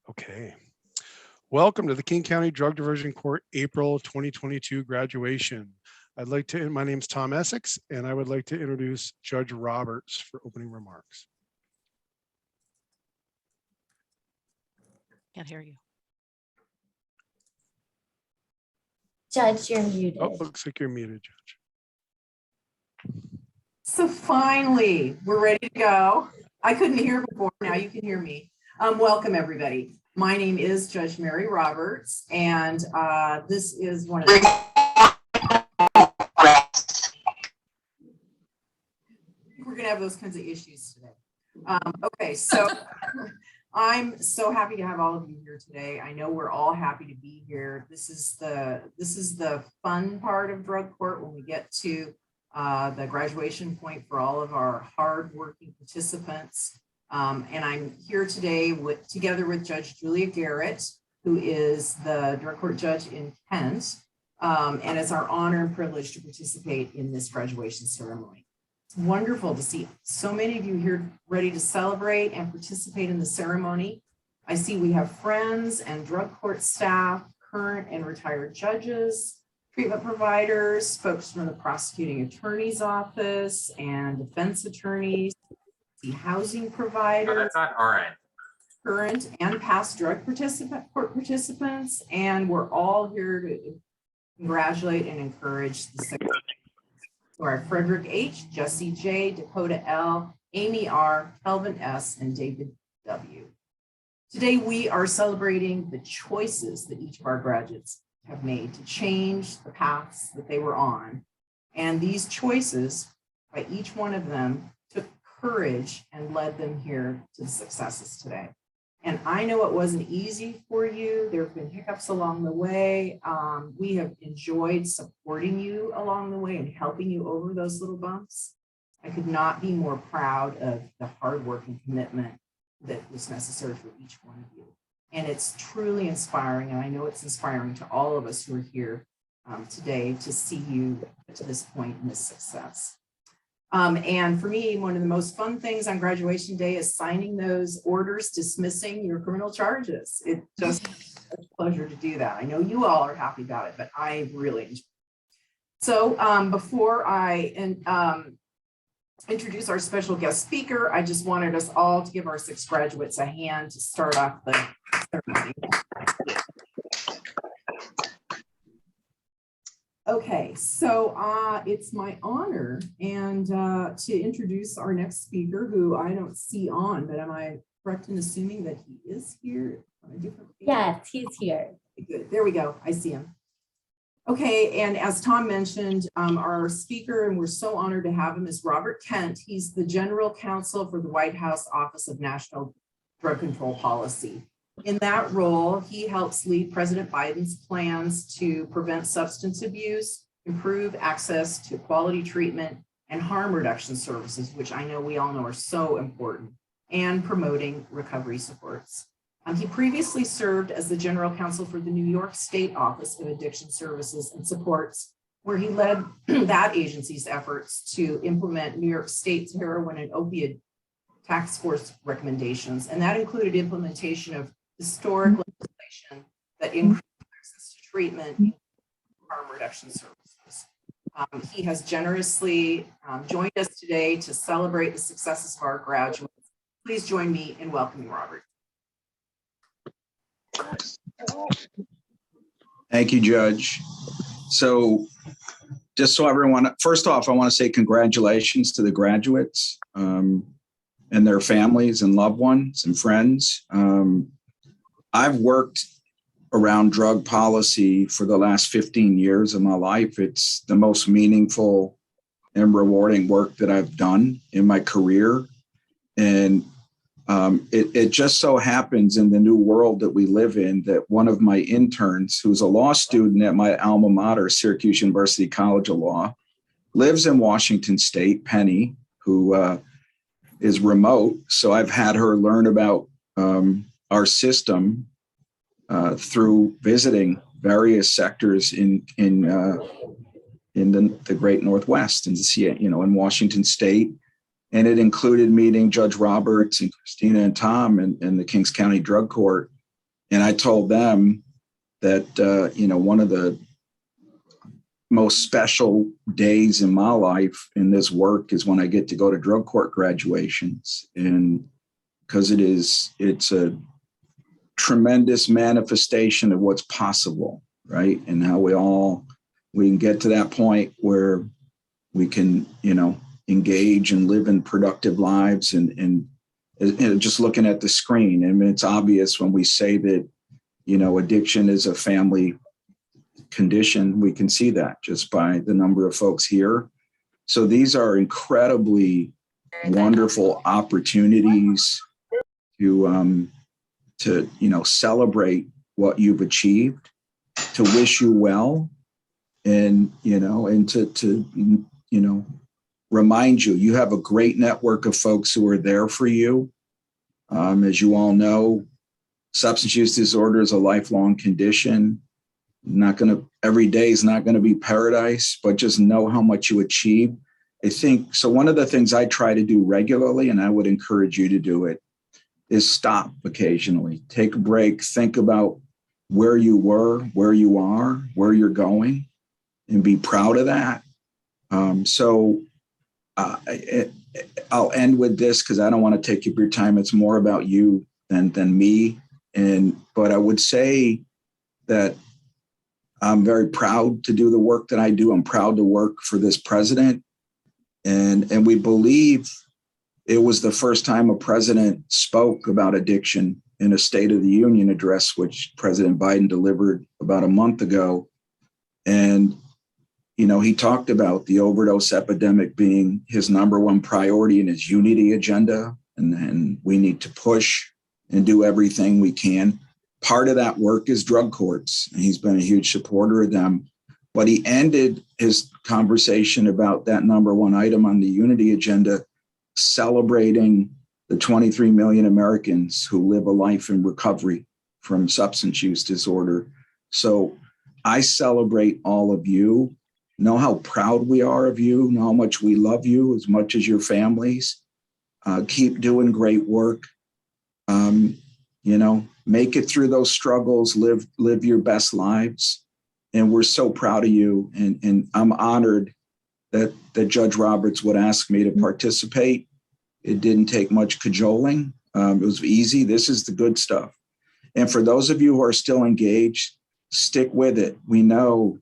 Okay. Welcome to the King County Drug Diversion Court April 2022 graduation. My name's Tom Essex, and I would like to introduce Judge Roberts for opening remarks. Can't hear you. Judge, you're muted. Oh, looks like you're muted, Judge. So finally, we're ready to go. I couldn't hear before, now you can hear me. Welcome everybody. My name is Judge Mary Roberts, and this is one of the... We're gonna have those kinds of issues today. Okay, so I'm so happy to have all of you here today. I know we're all happy to be here. This is the fun part of drug court when we get to the graduation point for all of our hardworking participants. And I'm here today together with Judge Julia Garrett, who is the drug court judge in Kent. And it's our honor and privilege to participate in this graduation ceremony. It's wonderful to see so many of you here ready to celebrate and participate in the ceremony. I see we have friends and drug court staff, current and retired judges, treatment providers, folks from the prosecuting attorney's office and defense attorneys, the housing providers, that's not all right. Current and past drug court participants, and we're all here to congratulate and encourage the secretary. So our Frederick H, Jesse J, Dakota L, Amy R, Kelvin S, and David W. Today we are celebrating the choices that each of our graduates have made to change the paths that they were on. And these choices by each one of them took courage and led them here to the successes today. And I know it wasn't easy for you. There have been hiccups along the way. We have enjoyed supporting you along the way and helping you over those little bumps. I could not be more proud of the hard work and commitment that was necessary for each one of you. And it's truly inspiring. And I know it's inspiring to all of us who are here today to see you get to this point in this success. And for me, one of the most fun things on graduation day is signing those orders dismissing your criminal charges. It's just a pleasure to do that. I know you all are happy about it, but I really enjoy it. So before I introduce our special guest speaker, I just wanted us all to give our 6 graduates a hand to start off the ceremony. Okay, so it's my honor and to introduce our next speaker, who I don't see on, but am I correct in assuming that he is here on a different page? Yes, he's here. Good, there we go, I see him. Okay, and as Tom mentioned, our speaker, and we're so honored to have him, is Robert Kent. He's the General Counsel for the White House Office of National Drug Control Policy. In that role, he helps lead President Biden's plans to prevent substance abuse, improve access to quality treatment and harm reduction services, which I know we all know are so important, and promoting recovery supports. He previously served as the General Counsel for the New York State Office of Addiction Services and Supports, where he led that agency's efforts to implement New York State's heroin and opioid task force recommendations. And that included implementation of historic legislation that increased access to treatment and harm reduction services. He has generously joined us today to celebrate the successes of our graduates. Please join me in welcoming Robert. Thank you, Judge. So just so everyone, first off, I want to say congratulations to the graduates and their families and loved ones and friends. I've worked around drug policy for the last 15 years of my life. It's the most meaningful and rewarding work that I've done in my career. And it just so happens in the new world that we live in that one of my interns, who's a law student at my alma mater, Syracuse University College of Law, lives in Washington State, Penny, who is remote. So I've had her learn about our system through visiting various sectors in the Great Northwest and to see it, in Washington State. And it included meeting Judge Roberts and Christina and Tom and the Kings County Drug Court And I told them that, one of the most special days in my life in this work is when I get to go to drug court graduations. And because it's a tremendous manifestation of what's possible, right? And how we can get to that point where we can, engage and live in productive lives and just looking at the screen. I mean, it's obvious when we say that, addiction is a family condition. We can see that just by the number of folks here. So these are incredibly wonderful opportunities to celebrate what you've achieved, to wish you well, and to remind you have a great network of folks who are there for you. As you all know, substance use disorder is a lifelong condition. Every day is not going to be paradise, but just know how much you achieve. I think so. One of the things I try to do regularly, and I would encourage you to do it, is stop occasionally, take a break, think about where you were, where you are, where you're going, and be proud of that. I'll end with this because I don't want to take up your time. It's more about you than me. But I would say that I'm very proud to do the work that I do. I'm proud to work for this president. And we believe it was the first time a president spoke about addiction in a State of the Union address, which President Biden delivered about a month ago. And, he talked about the overdose epidemic being his number one priority in his unity agenda. And we need to push and do everything we can. Part of that work is drug courts, and he's been a huge supporter of them. But he ended his conversation about that number one item on the unity agenda, celebrating the 23 million Americans who live a life in recovery from substance use disorder. So I celebrate all of you. Know how proud we are of you, know how much we love you as much as your families. Keep doing great work. Make it through those struggles, live your best lives. And we're so proud of you. And I'm honored that Judge Roberts would ask me to participate. It didn't take much cajoling. It was easy. This is the good stuff. And for those of you who are still engaged, stick with it. We know,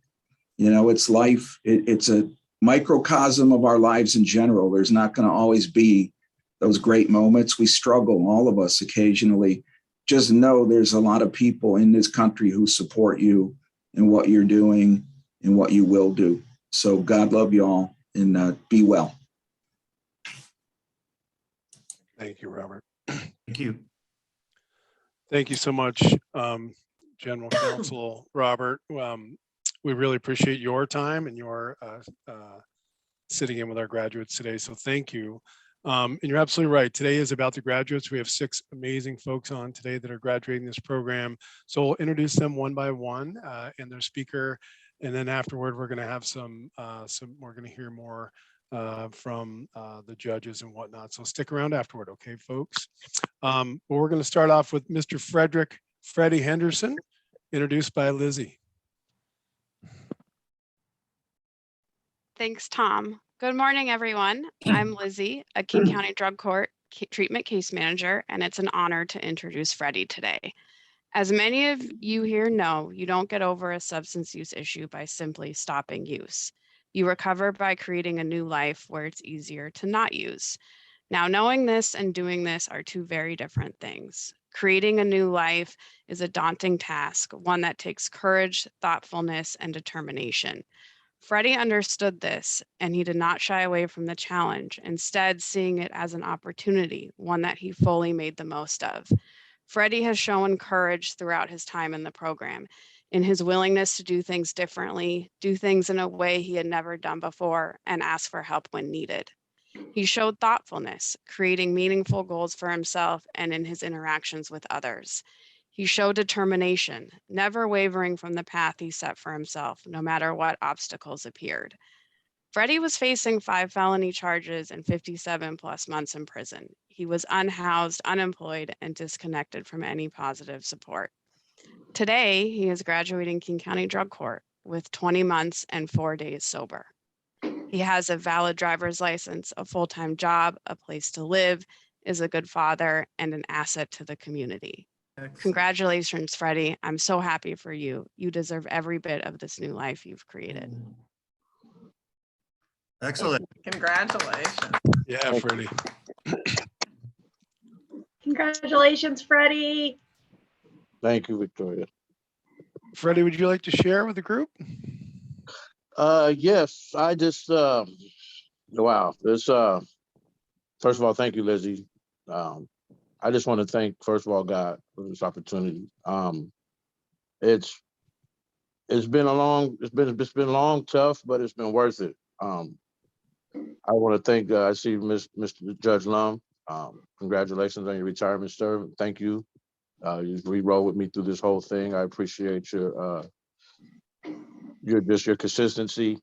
it's life. It's a microcosm of our lives in general. There's not going to always be those great moments. We struggle, all of us occasionally. Just know there's a lot of people in this country who support you in what you're doing and what you will do. So God love you all, and be well. Thank you, Robert. Thank you. Thank you so much, General Counsel Robert. We really appreciate your time and your sitting in with our graduates today. So thank you. And you're absolutely right. Today is about the graduates. We have 6 amazing folks on today that are graduating this program. So we'll introduce them one by one and their speaker. And then afterward, we're going to have we're going to hear more from the judges and whatnot. So stick around afterward. Okay, folks. Well, we're going to start off with Mr. Freddy Henderson, introduced by Lizzie. Thanks, Tom. Good morning, everyone. I'm Lizzie, a King County Drug Court treatment case manager, and it's an honor to introduce Freddy today. As many of you here know, you don't get over a substance use issue by simply stopping use. You recover by creating a new life where it's easier to not use. Now, knowing this and doing this are 2 very different things. Creating a new life is a daunting task, one that takes courage, thoughtfulness, and determination. Freddy understood this, and he did not shy away from the challenge, instead seeing it as an opportunity, one that he fully made the most of. Freddy has shown courage throughout his time in the program, in his willingness to do things differently, do things in a way he had never done before, and ask for help when needed. He showed thoughtfulness, creating meaningful goals for himself and in his interactions with others. He showed determination, never wavering from the path he set for himself, no matter what obstacles appeared. Freddy was facing 5 felony charges and 57 plus months in prison. He was unhoused, unemployed, and disconnected from any positive support. Today, he is graduating King County Drug Court with 20 months and 4 days sober. He has a valid driver's license, a full-time job, a place to live, is a good father, and an asset to the community. Congratulations, Freddy. I'm so happy for you. You deserve every bit of this new life you've created. Excellent. Congratulations. Yeah, Freddie. Congratulations, Freddie. Thank you, Victoria. Freddie, would you like to share with the group? Yes, I just wow. This first of all, thank you, Lizzie. I just want to thank, first of all, God for this opportunity. It's been long, tough, but it's been worth it. I want to thank I see Mr. Judge Lum. Congratulations on your retirement, sir. Thank you. You re-rolled with me through this whole thing. I appreciate your consistency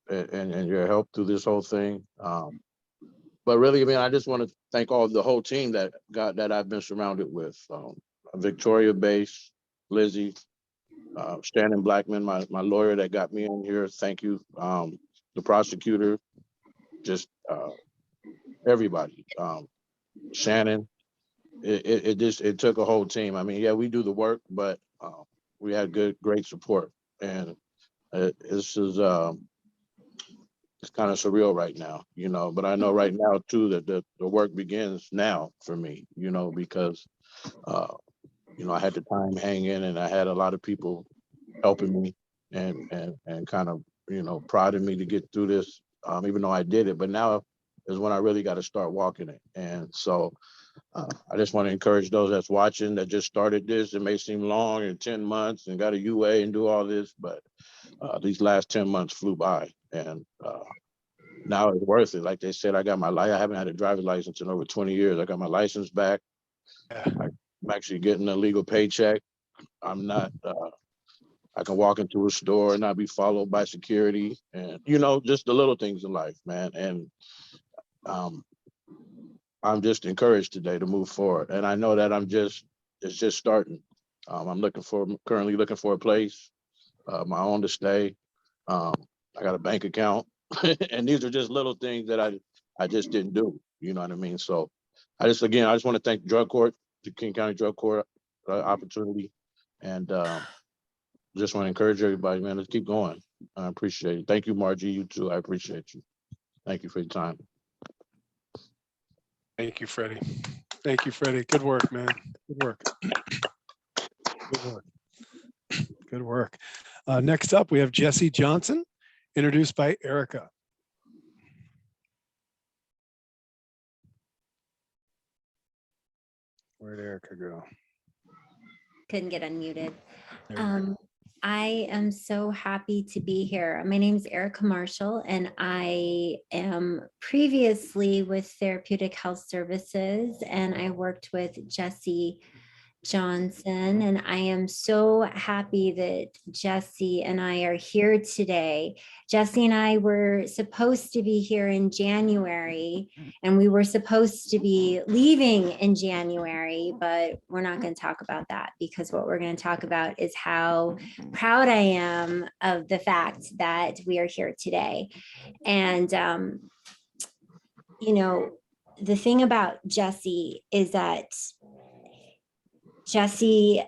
and your help through this whole thing. But really, I mean, I just want to thank the whole team that I've been surrounded with. Victoria Bass, Lizzie, Shannon Blackman, my lawyer that got me in here. Thank you. The prosecutor, just everybody. Shannon. It took a whole team. I mean, yeah, we do the work, but we had great support, and this is it's kind of surreal right now, you know. But I know right now too that the work begins now for me, you know, because you know, I had the time hang in, and I had a lot of people helping me and kind of, you know, prodding me to get through this, even though I did it. But now is when I really got to start walking it, and so. I just want to encourage those that's watching that just started this. It may seem long and 10 months and got a UA and do all this, but these last 10 months flew by, and now it's worth it. Like they said, I haven't had a driver's license in over 20 years. I got my license back. I'm actually getting a legal paycheck. I'm not, I can walk into a store and not be followed by security, and, you know, just the little things in life, man. And I'm just encouraged today to move forward. And I know that it's just starting. I'm currently looking for a place, my own to stay. I got a bank account, and these are just little things that I just didn't do. You know what I mean? So I just want to thank Drug Court, the King County Drug Court opportunity. And just want to encourage everybody, man, let's keep going. I appreciate it. Thank you, Margie. You too. I appreciate you. Thank you for your time. Thank you, Freddie. Thank you, Freddie. Good work, man. Good work. Good work. Good work. Next up, we have Jesse Johnson, introduced by Erica. Where'd Erica go? Couldn't get unmuted. There we go. I am so happy to be here. My name is Erica Marshall, and I am previously with Therapeutic Health Services, and I worked with Jesse Johnson, and I am so happy that Jesse and I are here today. Jesse and I were supposed to be here in January, and we were supposed to be leaving in January, but we're not going to talk about that, because what we're going to talk about is how proud I am of the fact that we are here today. And, you know, the thing about Jesse is that Jesse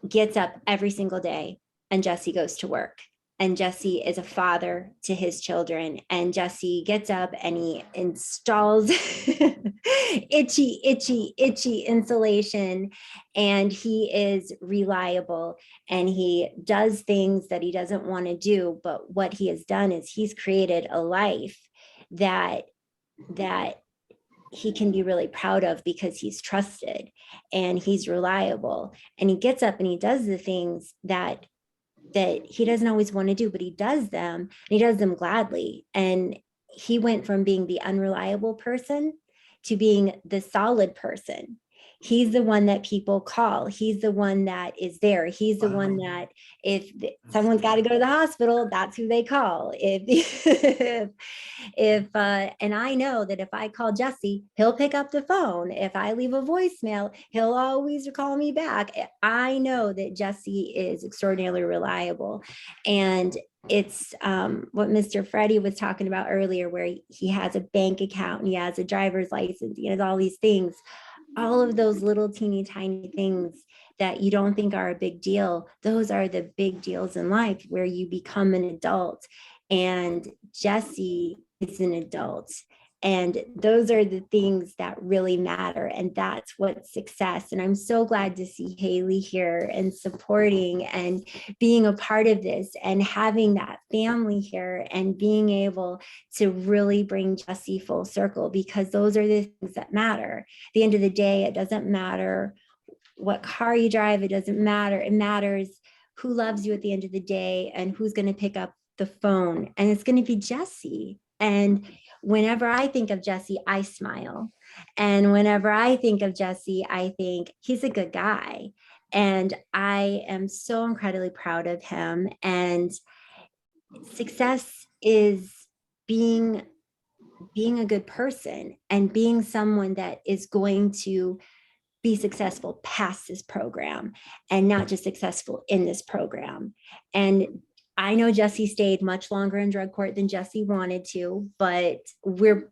gets up every single day, and Jesse goes to work, and Jesse is a father to his children, and Jesse gets up and he installs itchy insulation, and he is reliable, and he does things that he doesn't want to do. But what he has done is he's created a life that he can be really proud of, because he's trusted and he's reliable, and he gets up and he does the things that he doesn't always want to do, but he does them, and he does them gladly. And he went from being the unreliable person to being the solid person. He's the one that people call. He's the one that is there. He's the one that if someone's got to go to the hospital, that's who they call. And I know that if I call Jesse, he'll pick up the phone. If I leave a voicemail, he'll always call me back. I know that Jesse is extraordinarily reliable. And it's what Mr. Freddy was talking about earlier, where he has a bank account and he has a driver's license, he has all these things, all of those little teeny tiny things that you don't think are a big deal. Those are the big deals in life where you become an adult. And Jesse is an adult. And those are the things that really matter. And that's what success. And I'm so glad to see Haley here and supporting and being a part of this and having that family here and being able to really bring Jesse full circle, because those are the things that matter. At the end of the day, it doesn't matter what car you drive. It doesn't matter. It matters who loves you at the end of the day and who's going to pick up the phone. And it's going to be Jesse. And whenever I think of Jesse, I smile. And whenever I think of Jesse, I think he's a good guy. And I am so incredibly proud of him. And success is being a good person and being someone that is going to be successful past this program and not just successful in this program. And I know Jesse stayed much longer in drug court than Jesse wanted to, but we're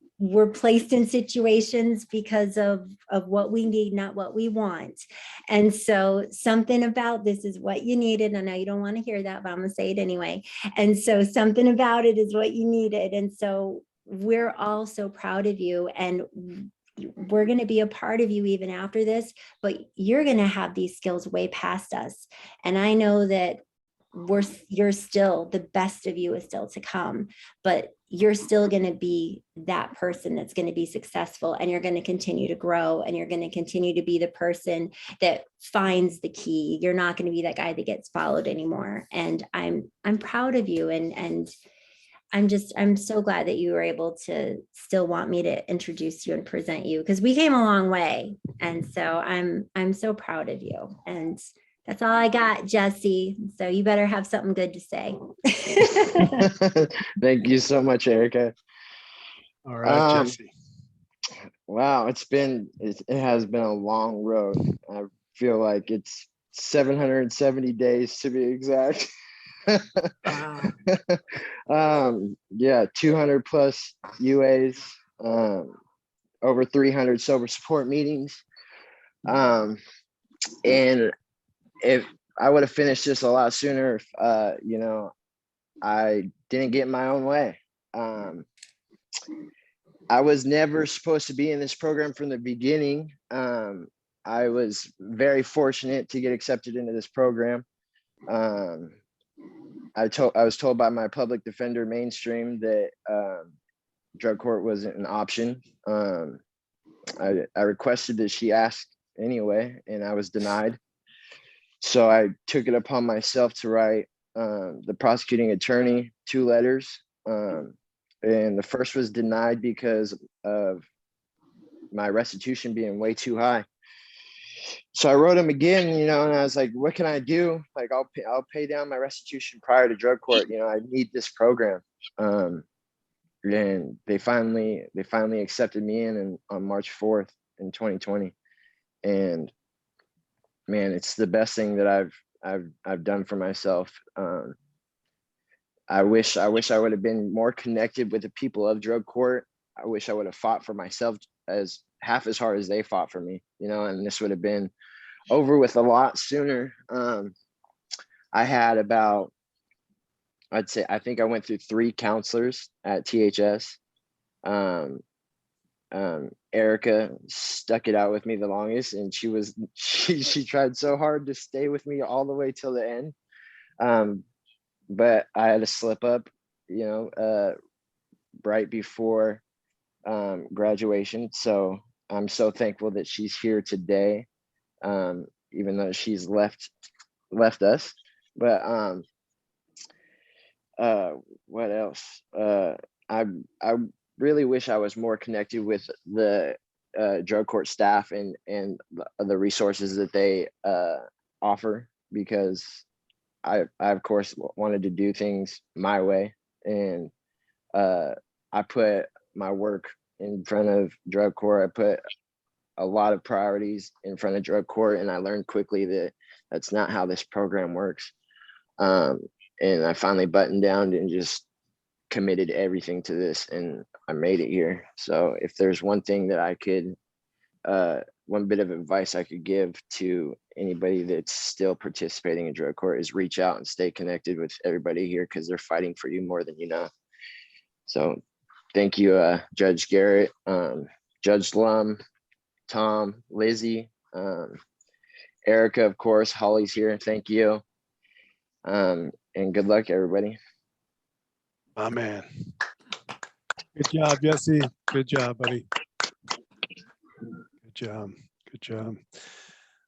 placed in situations because of what we need, not what we want. And so something about this is what you needed. I know you don't want to hear that, but I'm going to say it anyway. And so something about it is what you needed. And so we're all so proud of you, and we're going to be a part of you even after this, but you're going to have these skills way past us. And I know that you're still, the best of you is still to come, but you're still going to be that person that's going to be successful, and you're going to continue to grow, and you're going to continue to be the person that finds the key. You're not going to be that guy that gets followed anymore. And I'm proud of you. And I'm so glad that you were able to still want me to introduce you and present you, because we came a long way. And so I'm so proud of you. And that's all I got, Jesse. So you better have something good to say. Thank you so much, Erica. All right, Jesse. Wow, it has been a long road. I feel like it's 770 days to be exact. Yeah, 200 plus UAs, over 300 sober support meetings. And if I would have finished this a lot sooner, if I didn't get in my own way. I was never supposed to be in this program from the beginning. I was very fortunate to get accepted into this program. I was told by my public defender mainstream that drug court wasn't an option. I requested that she ask anyway, and I was denied. So I took it upon myself to write the prosecuting attorney 2 letters. And the first was denied because of my restitution being way too high. So I wrote him again, and I was like, what can I do? Like, I'll pay down my restitution prior to drug court. I need this program. And they finally accepted me in on March 4th in 2020. And man, it's the best thing that I've done for myself. I wish I would have been more connected with the people of drug court. I wish I would have fought for myself as half as hard as they fought for me, and this would have been over with a lot sooner. I had about, I think I went through 3 counselors at THS. Erica stuck it out with me the longest, and she tried so hard to stay with me all the way till the end. But I had to slip up, right before graduation. So I'm so thankful that she's here today, even though she's left us. But what else? I really wish I was more connected with the drug court staff and the resources that they offer, because I of course wanted to do things my way, and I put my work in front of drug court. I put a lot of priorities in front of drug court, and I learned quickly that that's not how this program works. And I finally buttoned down and just committed everything to this, and I made it here. So if there's one thing that I could, one bit of advice I could give to anybody that's still participating in drug court is reach out and stay connected with everybody here, because they're fighting for you more than you know. So thank you, Judge Garrett, Judge Lum, Tom, Lizzie, Erica, of course, Holly's here. Thank you. And good luck, everybody. My man. Good job, Jesse. Good job, buddy. Good job. Good job.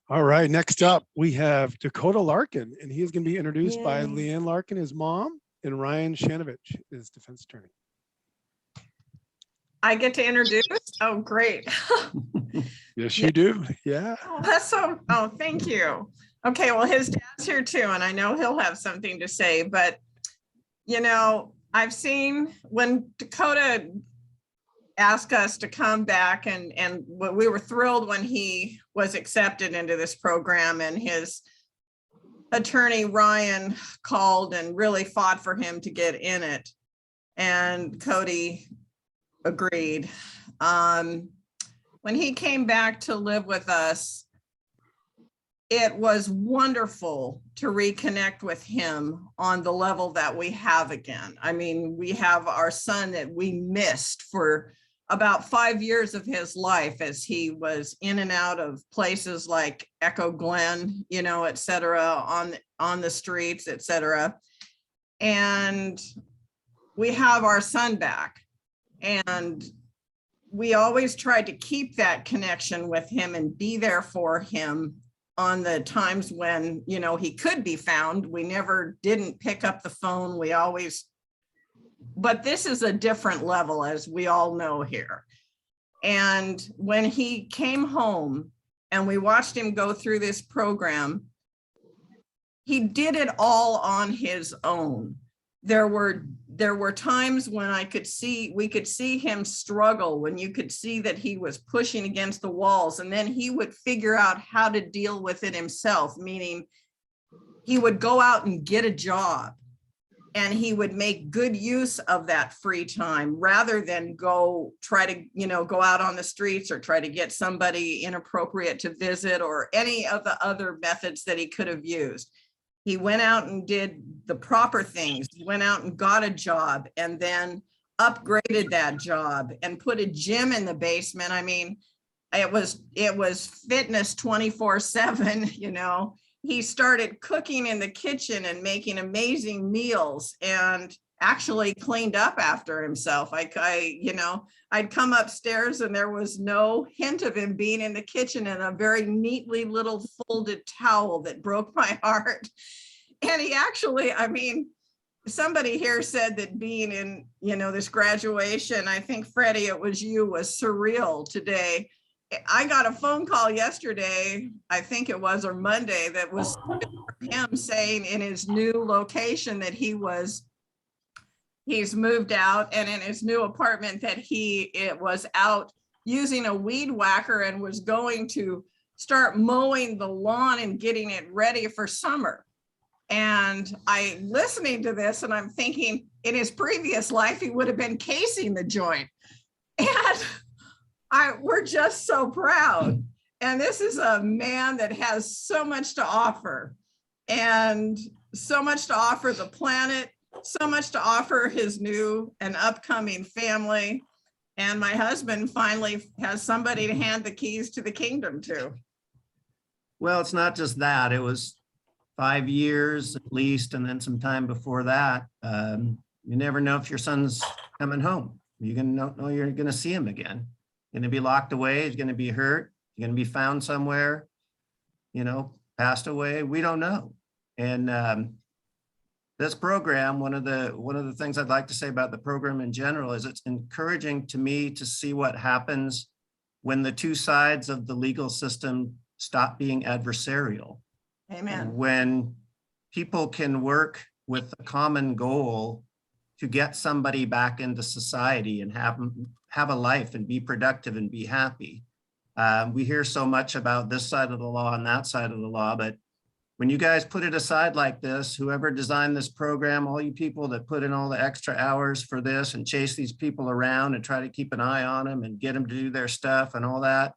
All right, next up, we have Dakota Larkin, and he is going to be introduced by Yay. Leanne Larkin, his mom, and Ryan Shanovich, his defense attorney. I get to introduce? Oh, great. Yes, you do. Yeah. Oh, that's so, oh, thank you. Okay, well, his dad's here too, and I know he'll have something to say, but you know, I've seen when Dakota asked us to come back, and we were thrilled when he was accepted into this program, and his attorney Ryan called and really fought for him to get in it, and Cody agreed. When he came back to live with us, it was wonderful to reconnect with him on the level that we have again. I mean, we have our son that we missed for about 5 years of his life, as he was in and out of places like Echo Glen, you know, et cetera, on the streets, et cetera. And we have our son back, and we always tried to keep that connection with him and be there for him on the times when, you know, he could be found. We never didn't pick up the phone. We always, but this is a different level, as we all know here. And when he came home and we watched him go through this program, he did it all on his own. There were times when we could see him struggle, when you could see that he was pushing against the walls, and then he would figure out how to deal with it himself, meaning he would go out and get a job, and he would make good use of that free time rather than go try to, you know, go out on the streets or try to get somebody inappropriate to visit, or any of the other methods that he could have used. He went out and did the proper things. He went out and got a job, and then upgraded that job and put a gym in the basement. I mean, it was fitness 24/7, you know. He started cooking in the kitchen and making amazing meals, and actually cleaned up after himself. You know, I'd come upstairs and there was no hint of him being in the kitchen, and a very neatly little folded towel that broke my heart. And he actually, I mean, somebody here said that being in, you know, this graduation, I think Freddy, it was you, was surreal today. I got a phone call yesterday, I think it was, or Monday, that was him saying in his new location that he's moved out, and in his new apartment that it was out using a weed whacker and was going to start mowing the lawn and getting it ready for summer. And I listening to this, and I'm thinking, in his previous life, he would have been casing the joint. And we're just so proud. And this is a man that has so much to offer, and so much to offer the planet, so much to offer his new and upcoming family. And my husband finally has somebody to hand the keys to the kingdom to. Well, it's not just that. It was 5 years at least, and then some time before that. You never know if your son's coming home. You're gonna know you're gonna see him again. Gonna be locked away, he's gonna be hurt, he's gonna be found somewhere, you know, passed away. We don't know. And this program, one of the things I'd like to say about the program in general is it's encouraging to me to see what happens when the two sides of the legal system stop being adversarial. Amen. When people can work with a common goal to get somebody back into society and have a life and be productive and be happy. We hear so much about this side of the law and that side of the law, but when you guys put it aside like this, whoever designed this program, all you people that put in all the extra hours for this and chase these people around and try to keep an eye on them and get them to do their stuff and all that,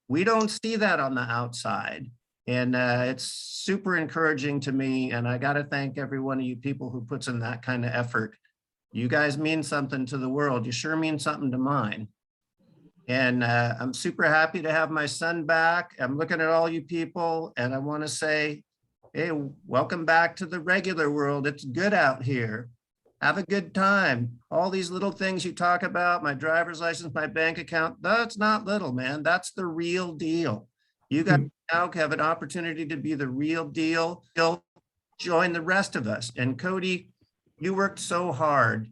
we don't see that on the outside. And it's super encouraging to me. And I got to thank every one of you people who puts in that kind of effort. You guys mean something to the world. You sure mean something to mine. And I'm super happy to have my son back. I'm looking at all you people and I want to say, hey, welcome back to the regular world. It's good out here. Have a good time. All these little things you talk about, my driver's license, my bank account, that's not little, man. That's the real deal. You guys now have an opportunity to be the real deal. You'll join the rest of us. And Cody, you worked so hard.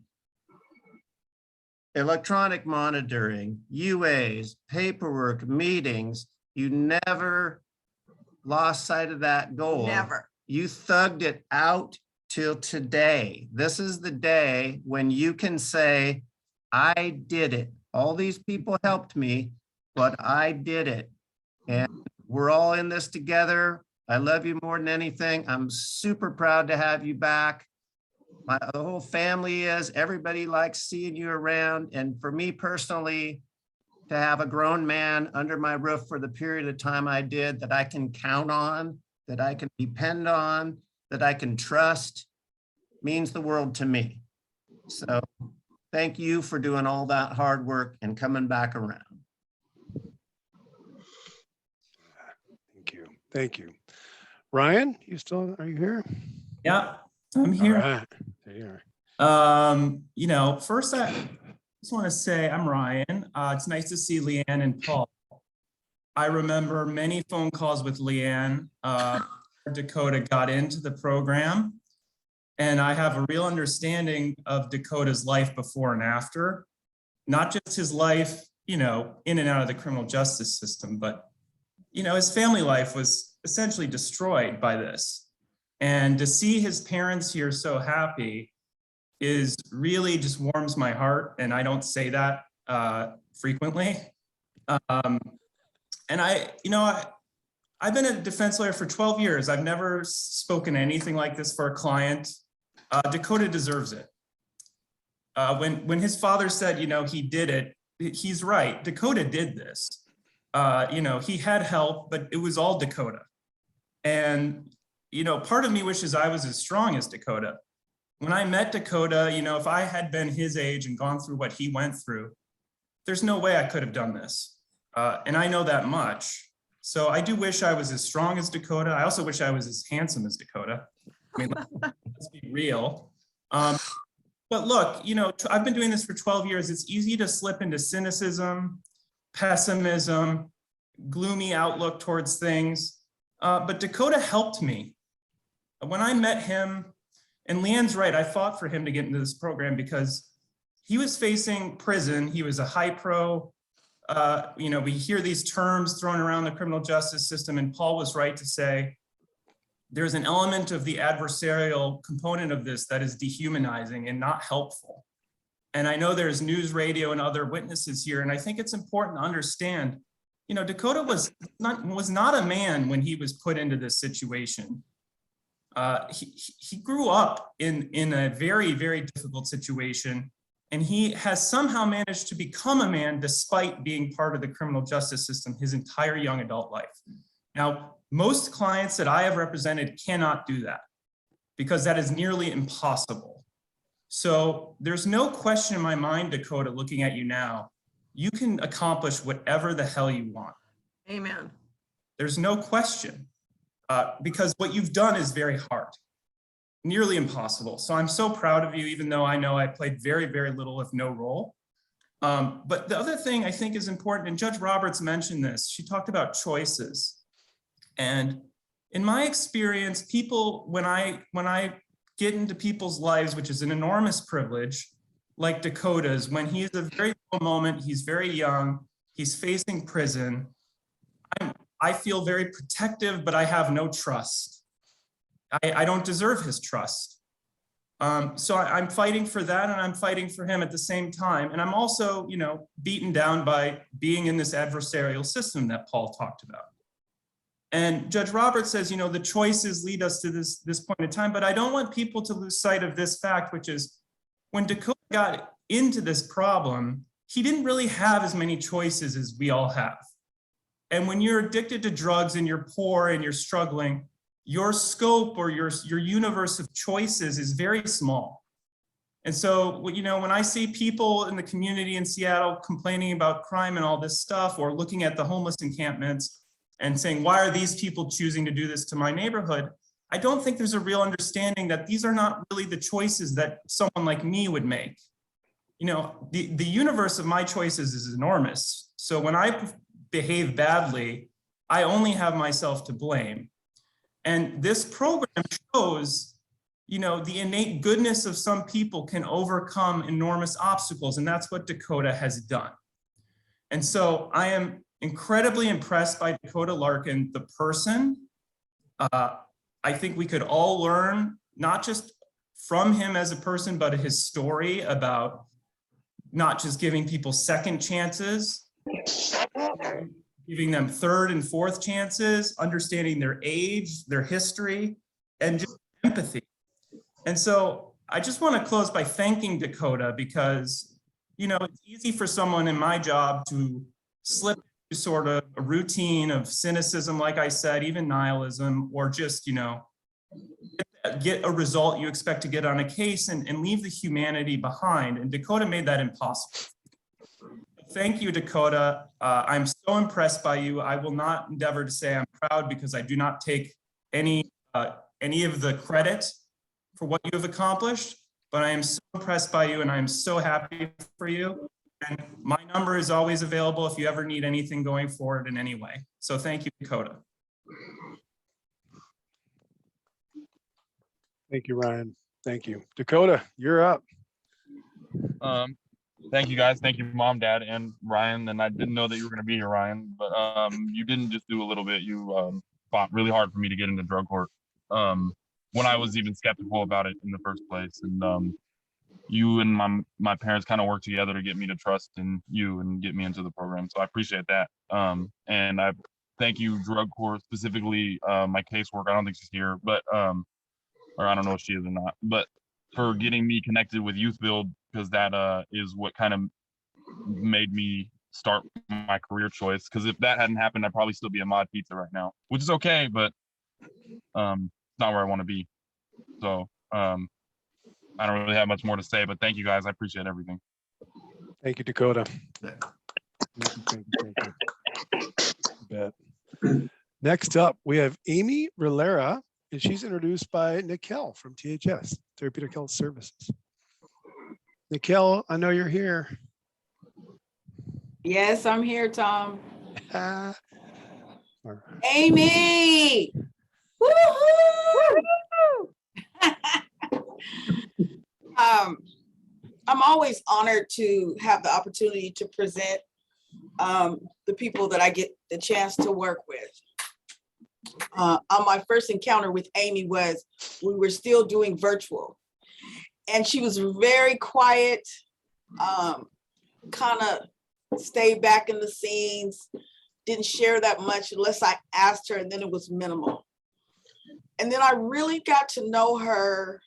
Electronic monitoring, UAs, paperwork, meetings, you never lost sight of that goal. Never. You thugged it out till today. This is the day when you can say, I did it. All these people helped me, but I did it. And we're all in this together. I love you more than anything. I'm super proud to have you back. The whole family is, everybody likes seeing you around. And for me personally, to have a grown man under my roof for the period of time I did, that I can count on, that I can depend on, that I can trust, means the world to me. So thank you for doing all that hard work and coming back around. Thank you. Thank you. Ryan, are you here? Yeah, I'm here. All right. There you are. First I just want to say I'm Ryan. It's nice to see Leanne and Paul. I remember many phone calls with Leanne. Dakota got into the program, and I have a real understanding of Dakota's life before and after, not just his life, in and out of the criminal justice system, but, his family life was essentially destroyed by this. And to see his parents here so happy is really just warms my heart. And I don't say that frequently. And I've been a defense lawyer for 12 years. I've never spoken anything like this for a client. Dakota deserves it. When his father said, he did it, he's right. Dakota did this. He had help, but it was all Dakota. And part of me wishes I was as strong as Dakota. When I met Dakota, if I had been his age and gone through what he went through, there's no way I could have done this. And I know that much. So I do wish I was as strong as Dakota. I also wish I was as handsome as Dakota. I mean, let's be real. But look, I've been doing this for 12 years. It's easy to slip into cynicism, pessimism, gloomy outlook towards things. But Dakota helped me. When I met him, and Leanne's right, I fought for him to get into this program because he was facing prison. He was a high pro. We hear these terms thrown around the criminal justice system, and Paul was right to say there's an element of the adversarial component of this that is dehumanizing and not helpful. And I know there's news, radio, and other witnesses here, and I think it's important to understand, Dakota was not a man when he was put into this situation. He grew up in a very, very difficult situation, and he has somehow managed to become a man despite being part of the criminal justice system his entire young adult life. Now, most clients that I have represented cannot do that because that is nearly impossible. So there's no question in my mind, Dakota, looking at you now, you can accomplish whatever the hell you want. Amen. There's no question. Because what you've done is very hard, nearly impossible. So I'm so proud of you, even though I know I played very, very little, if no role. But the other thing I think is important, and Judge Roberts mentioned this, she talked about choices. And in my experience, people, when I get into people's lives, which is an enormous privilege, like Dakota's, when he is a very low moment, he's very young, He's facing prison. I feel very protective, but I have no trust. I don't deserve his trust. So I'm fighting for that, and I'm fighting for him at the same time. And I'm also, beaten down by being in this adversarial system that Paul talked about. And Judge Roberts says, the choices lead us to this point in time, but I don't want people to lose sight of this fact, which is when Dakota got into this problem, he didn't really have as many choices as we all have. And when you're addicted to drugs and you're poor and you're struggling, your scope or your universe of choices is very small. And so, when I see people in the community in Seattle complaining about crime and all this stuff, or looking at the homeless encampments and saying, why are these people choosing to do this to my neighborhood? I don't think there's a real understanding that these are not really the choices that someone like me would make. The universe of my choices is enormous. So when I behave badly, I only have myself to blame. And this program shows, the innate goodness of some people can overcome enormous obstacles. And that's what Dakota has done. And so I am incredibly impressed by Dakota Larkin, the person. I think we could all learn, not just from him as a person, but his story about not just giving people second chances, giving them third and fourth chances, understanding their age, their history, and just empathy. And so I just want to close by thanking Dakota, because, it's easy for someone in my job to slip into sort of a routine of cynicism, like I said, even nihilism, or just, get a result you expect to get on a case and leave the humanity behind. And Dakota made that impossible. Thank you, Dakota. I'm so impressed by you. I will not endeavor to say I'm proud, because I do not take any of the credit for what you have accomplished, but I am so impressed by you, and I'm so happy for you. And my number is always available if you ever need anything going forward in any way. So thank you, Dakota. Thank you, Ryan. Thank you. Dakota, you're up. Thank you, guys. Thank you, Mom, Dad, and Ryan. And I didn't know that you were going to be here, Ryan, but you didn't just do a little bit. You fought really hard for me to get into drug court when I was even skeptical about it in the first place. And you and my parents kind of worked together to get me to trust in you and get me into the program. So I appreciate that. And I thank you, drug court, specifically my casework. I don't think she's here, but or I don't know if she is or not, but for getting me connected with Youth Build, because that is what kind of made me start my career choice. Because if that hadn't happened, I'd probably still be a mod pizza right now, which is okay, but it's not where I want to be. So I don't really have much more to say, but thank you, guys. I appreciate everything. Thank you, Dakota. Thank you. Bet. Next up, we have Amy Rillera, and she's introduced by Nikhil from THS, Therapeutic Health Services. Nikhil, I know you're here. Yes, I'm here, Tom. Right. Amy! Woo-hoo! I'm always honored to have the opportunity to present the people that I get the chance to work with. On my first encounter with Amy was, we were still doing virtual, and she was very quiet, kind of stayed back in the scenes, didn't share that much unless I asked her, and then it was minimal. And then I really got to know her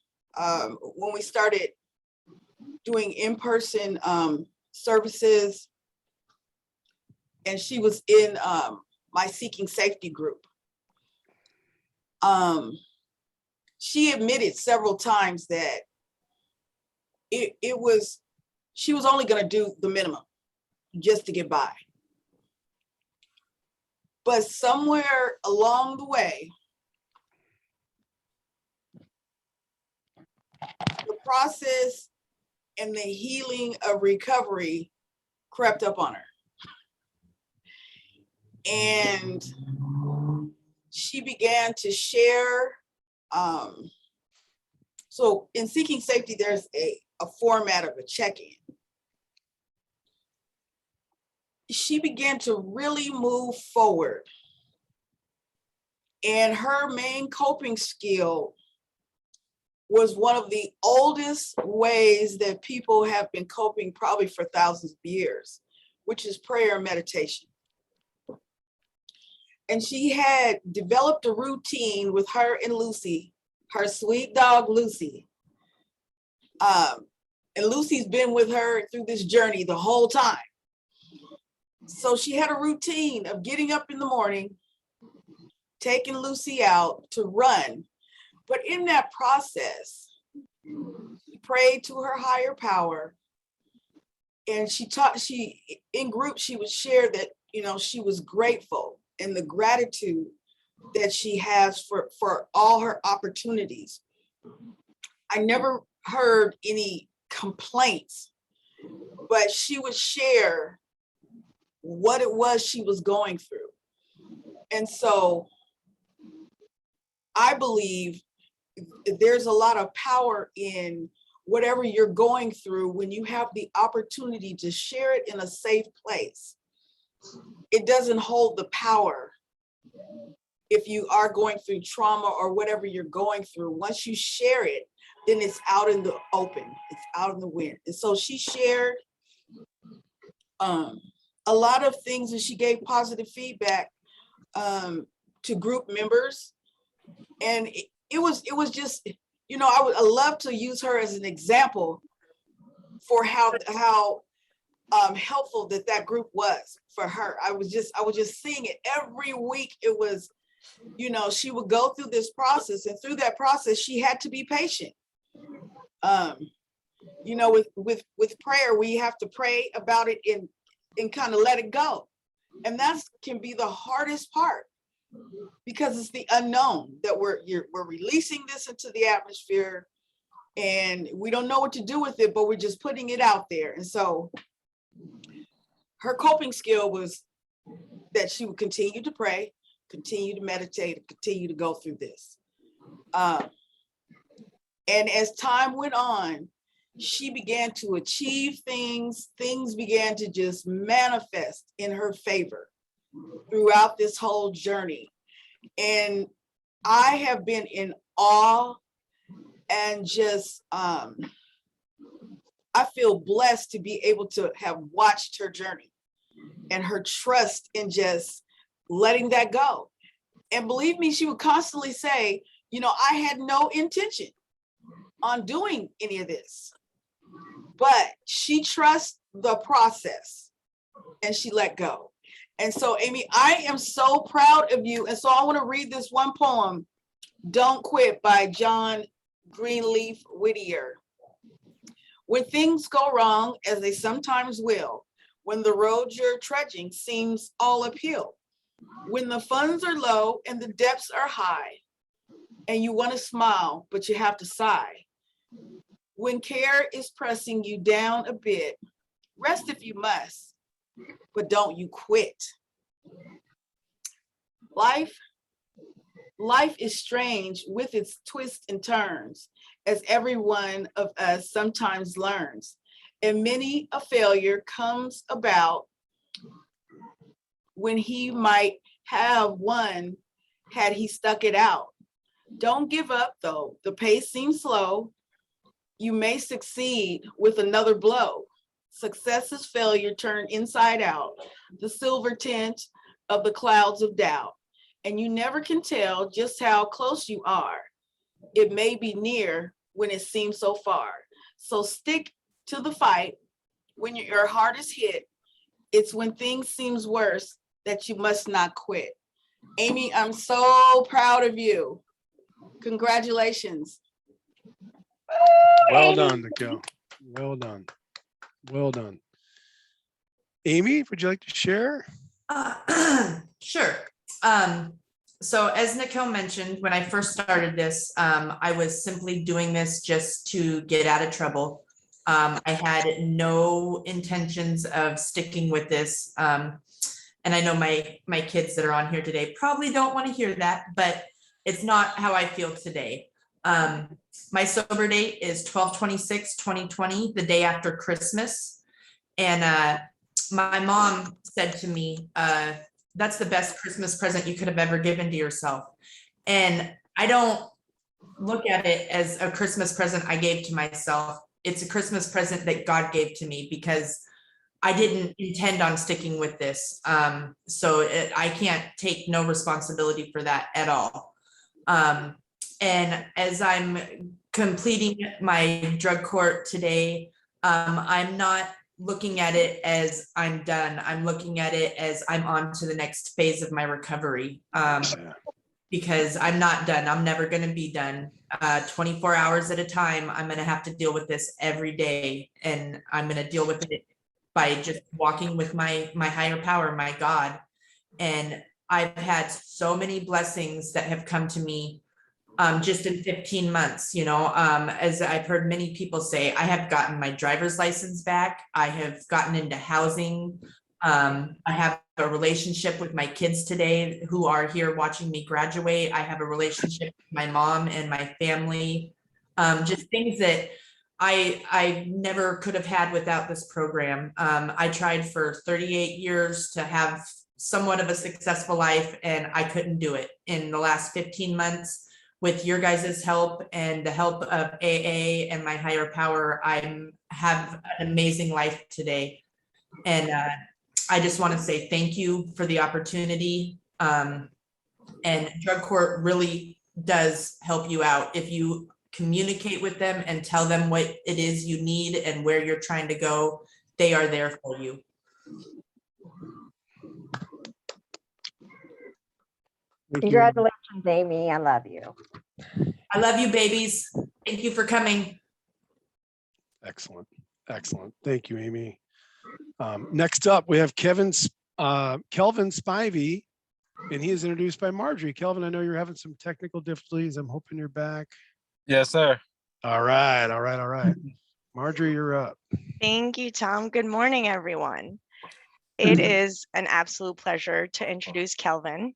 when we started doing in-person services, and she was in my Seeking Safety group. She admitted several times that she was only going to do the minimum just to get by. But somewhere along the way, the process and the healing of recovery crept up on her. And she began to share. So in Seeking Safety, there's a format of a check-in. she began to really move forward. And her main coping skill was one of the oldest ways that people have been coping probably for thousands of years, which is prayer and meditation. And she had developed a routine with her and Lucy, her sweet dog, Lucy. And Lucy's been with her through this journey the whole time. So she had a routine of getting up in the morning, taking Lucy out to run. But in that process, she prayed to her higher power. And in group, she would share that, she was grateful and the gratitude that she has for all her opportunities. I never heard any complaints, but she would share what it was she was going through. And so I believe there's a lot of power in whatever you're going through when you have the opportunity to share it in a safe place. It doesn't hold the power if you are going through trauma or whatever you're going through. Once you share it, then it's out in the open, it's out in the wind. And so she shared a lot of things, and she gave positive feedback to group members. And it was just, I love to use her as an example for how helpful that group was for her. I was just seeing it every week. It was, she would go through this process, and through that process, she had to be patient. With prayer, we have to pray about it and kind of let it go. And that can be the hardest part, because it's the unknown that we're releasing this into the atmosphere, and we don't know what to do with it, but we're just putting it out there. And so her coping skill was that she would continue to pray, continue to meditate, and continue to go through this. And as time went on, she began to achieve things. Things began to just manifest in her favor throughout this whole journey. And I have been in awe and just, I feel blessed to be able to have watched her journey and her trust in just letting that go. And believe me, she would constantly say, I had no intention on doing any of this, but she trusts the process and she let go. And so, Amy, I am so proud of you. And so I want to read this one poem, Don't Quit, by John Greenleaf Whittier. When things go wrong, as they sometimes will, when the road you're trudging seems all uphill, when the funds are low and the depths are high, and you want to smile, but you have to sigh, when care is pressing you down a bit, rest if you must, but don't you quit. Life is strange with its twists and turns, as every one of us sometimes learns. And many a failure comes about when he might have won had he stuck it out. Don't give up though, the pace seems slow. You may succeed with another blow. Success is failure turned inside out, the silver tint of the clouds of doubt. And you never can tell just how close you are. It may be near when it seems so far. So stick to the fight when your heart is hit. It's when things seems worse that you must not quit. Amy, I'm so proud of you. Congratulations. Well done, Nicole. Well done. Well done. Amy, would you like to share? Sure. So as Nicole mentioned, when I first started this, I was simply doing this just to get out of trouble. I had no intentions of sticking with this. And I know my kids that are on here today probably don't want to hear that, but it's not how I feel today. My sober date is 12/26/2020, the day after Christmas. And my mom said to me, that's the best Christmas present you could have ever given to yourself. And I don't look at it as a Christmas present I gave to myself. It's a Christmas present that God gave to me because I didn't intend on sticking with this. I can't take no responsibility for that at all. And as I'm completing my drug court today, I'm not looking at it as I'm done. I'm looking at it as I'm on to the next phase of my recovery. Because I'm not done. I'm never going to be done. 24 hours at a time, I'm going to have to deal with this every day. And I'm going to deal with it by just walking with my higher power, my God. And I've had so many blessings that have come to me just in 15 months, as I've heard many people say, I have gotten my driver's license back. I have gotten into housing. I have a relationship with my kids today who are here watching me graduate. I have a relationship with my mom and my family. Just things that I never could have had without this program. I tried for 38 years to have somewhat of a successful life, and I couldn't do it. In the last 15 months, with your guys' help and the help of AA and my higher power, I have an amazing life today. And I just want to say thank you for the opportunity. And drug court really does help you out. If you communicate with them and tell them what it is you need and where you're trying to go, they are there for you. Congratulations, Amy. I love you. I love you, babies. Thank you for coming. Excellent. Excellent. Thank you, Amy. Next up, we have Kelvin Spivey, and he is introduced by Marjorie. Kelvin, I know you're having some technical difficulties. I'm hoping you're back. Yes, sir. All right. All right. All right. Marjorie, you're up. Thank you, Tom. Good morning, everyone. It is an absolute pleasure to introduce Kelvin.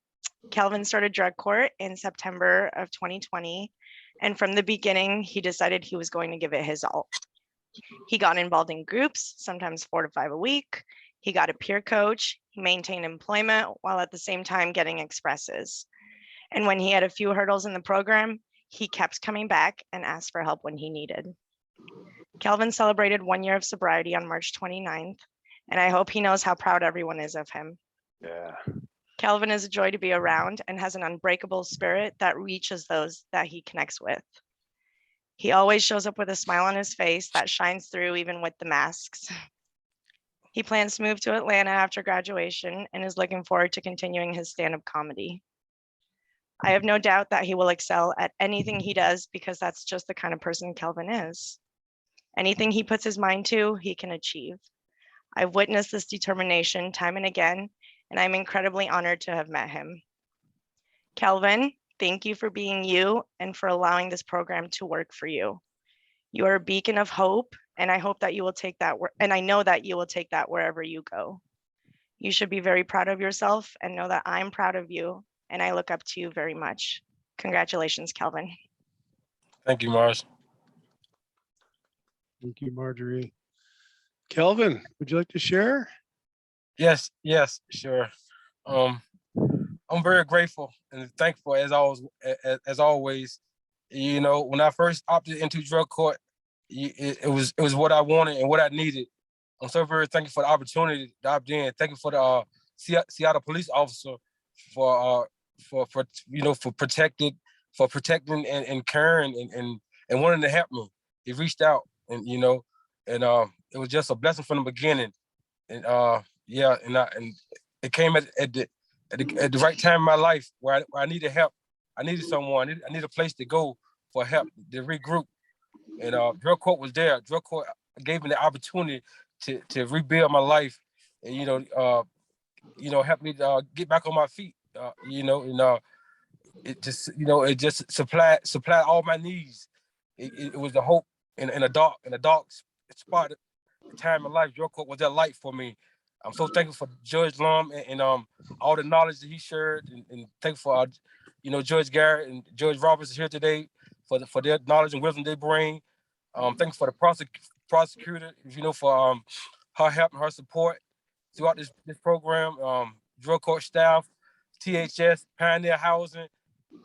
Kelvin started drug court in September of 2020, and from the beginning, he decided he was going to give it his all. He got involved in groups, sometimes 4 to 5 a week. He got a peer coach. He maintained employment while at the same time getting expresses. And when he had a few hurdles in the program, he kept coming back and asked for help when he needed. Kelvin celebrated 1 year of sobriety on March 29th, and I hope he knows how proud everyone is of him. Yeah. Kelvin is a joy to be around and has an unbreakable spirit that reaches those that he connects with. He always shows up with a smile on his face that shines through even with the masks. He plans to move to Atlanta after graduation and is looking forward to continuing his stand-up comedy. I have no doubt that he will excel at anything he does because that's just the kind of person Kelvin is. Anything he puts his mind to, he can achieve. I've witnessed this determination time and again, and I'm incredibly honored to have met him. Kelvin, thank you for being you and for allowing this program to work for you. You are a beacon of hope, and I hope that you will take that, and I know that you will take that wherever you go. You should be very proud of yourself and know that I'm proud of you, and I look up to you very much. Congratulations, Kelvin. Thank you, Mars. Thank you, Marjorie. Kelvin, would you like to share? Yes, sure. I'm very grateful and thankful as always. You know, when I first opted into drug court, it was what I wanted and what I needed. I'm so very thankful for the opportunity to opt in. Thank you for the Seattle police officer for protecting and caring and wanting to help me. He reached out and it was just a blessing from the beginning. And and it came at the right time in my life where I needed help. I needed someone. I needed a place to go for help to regroup. And drug court was there. Drug court gave me the opportunity to rebuild my life and help me get back on my feet. It just supplied all my needs. It was the hope in a dark spot time in life. Drug court was that light for me. I'm so thankful for Judge Lum and all the knowledge that he shared, and thankful for Judge Garrett and Judge Roberts is here today for their knowledge and wisdom they bring. Thankful for the prosecutor, for her help and her support. throughout this program, drug court staff, THS, Pioneer Housing,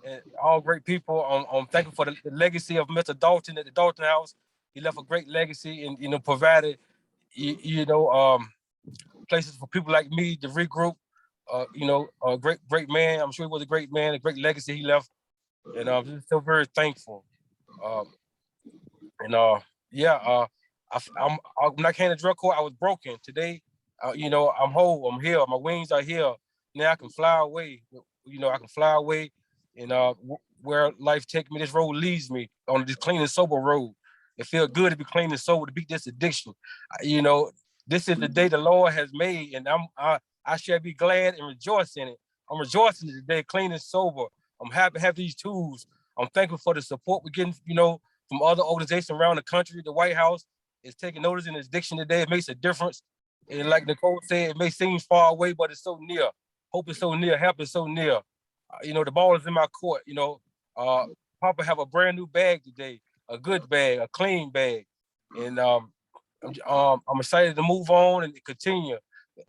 and all great people. I'm thankful for the legacy of Mr. Dalton at the Dalton House. He left a great legacy and, provided, places for people like me to regroup. A great man. I'm sure he was a great man, a great legacy he left. And I'm just so very thankful. When I came to drug court, I was broken. Today, I'm whole. I'm here. My wings are here. Now I can fly away. I can fly away, and where life takes me, this road leads me on this clean and sober road. It feels good to be clean and sober, to beat this addiction. This is the day the Lord has made, and I shall be glad and rejoice in it. I'm rejoicing today, clean and sober. I'm happy to have these tools. I'm thankful for the support we're getting, from other organizations around the country. The White House is taking notice in this addiction today. It makes a difference. And like Nicole said, it may seem far away, but it's so near. Hope is so near. Help is so near. The ball is in my court. Papa have a brand new bag today, a good bag, a clean bag. And I'm excited to move on and continue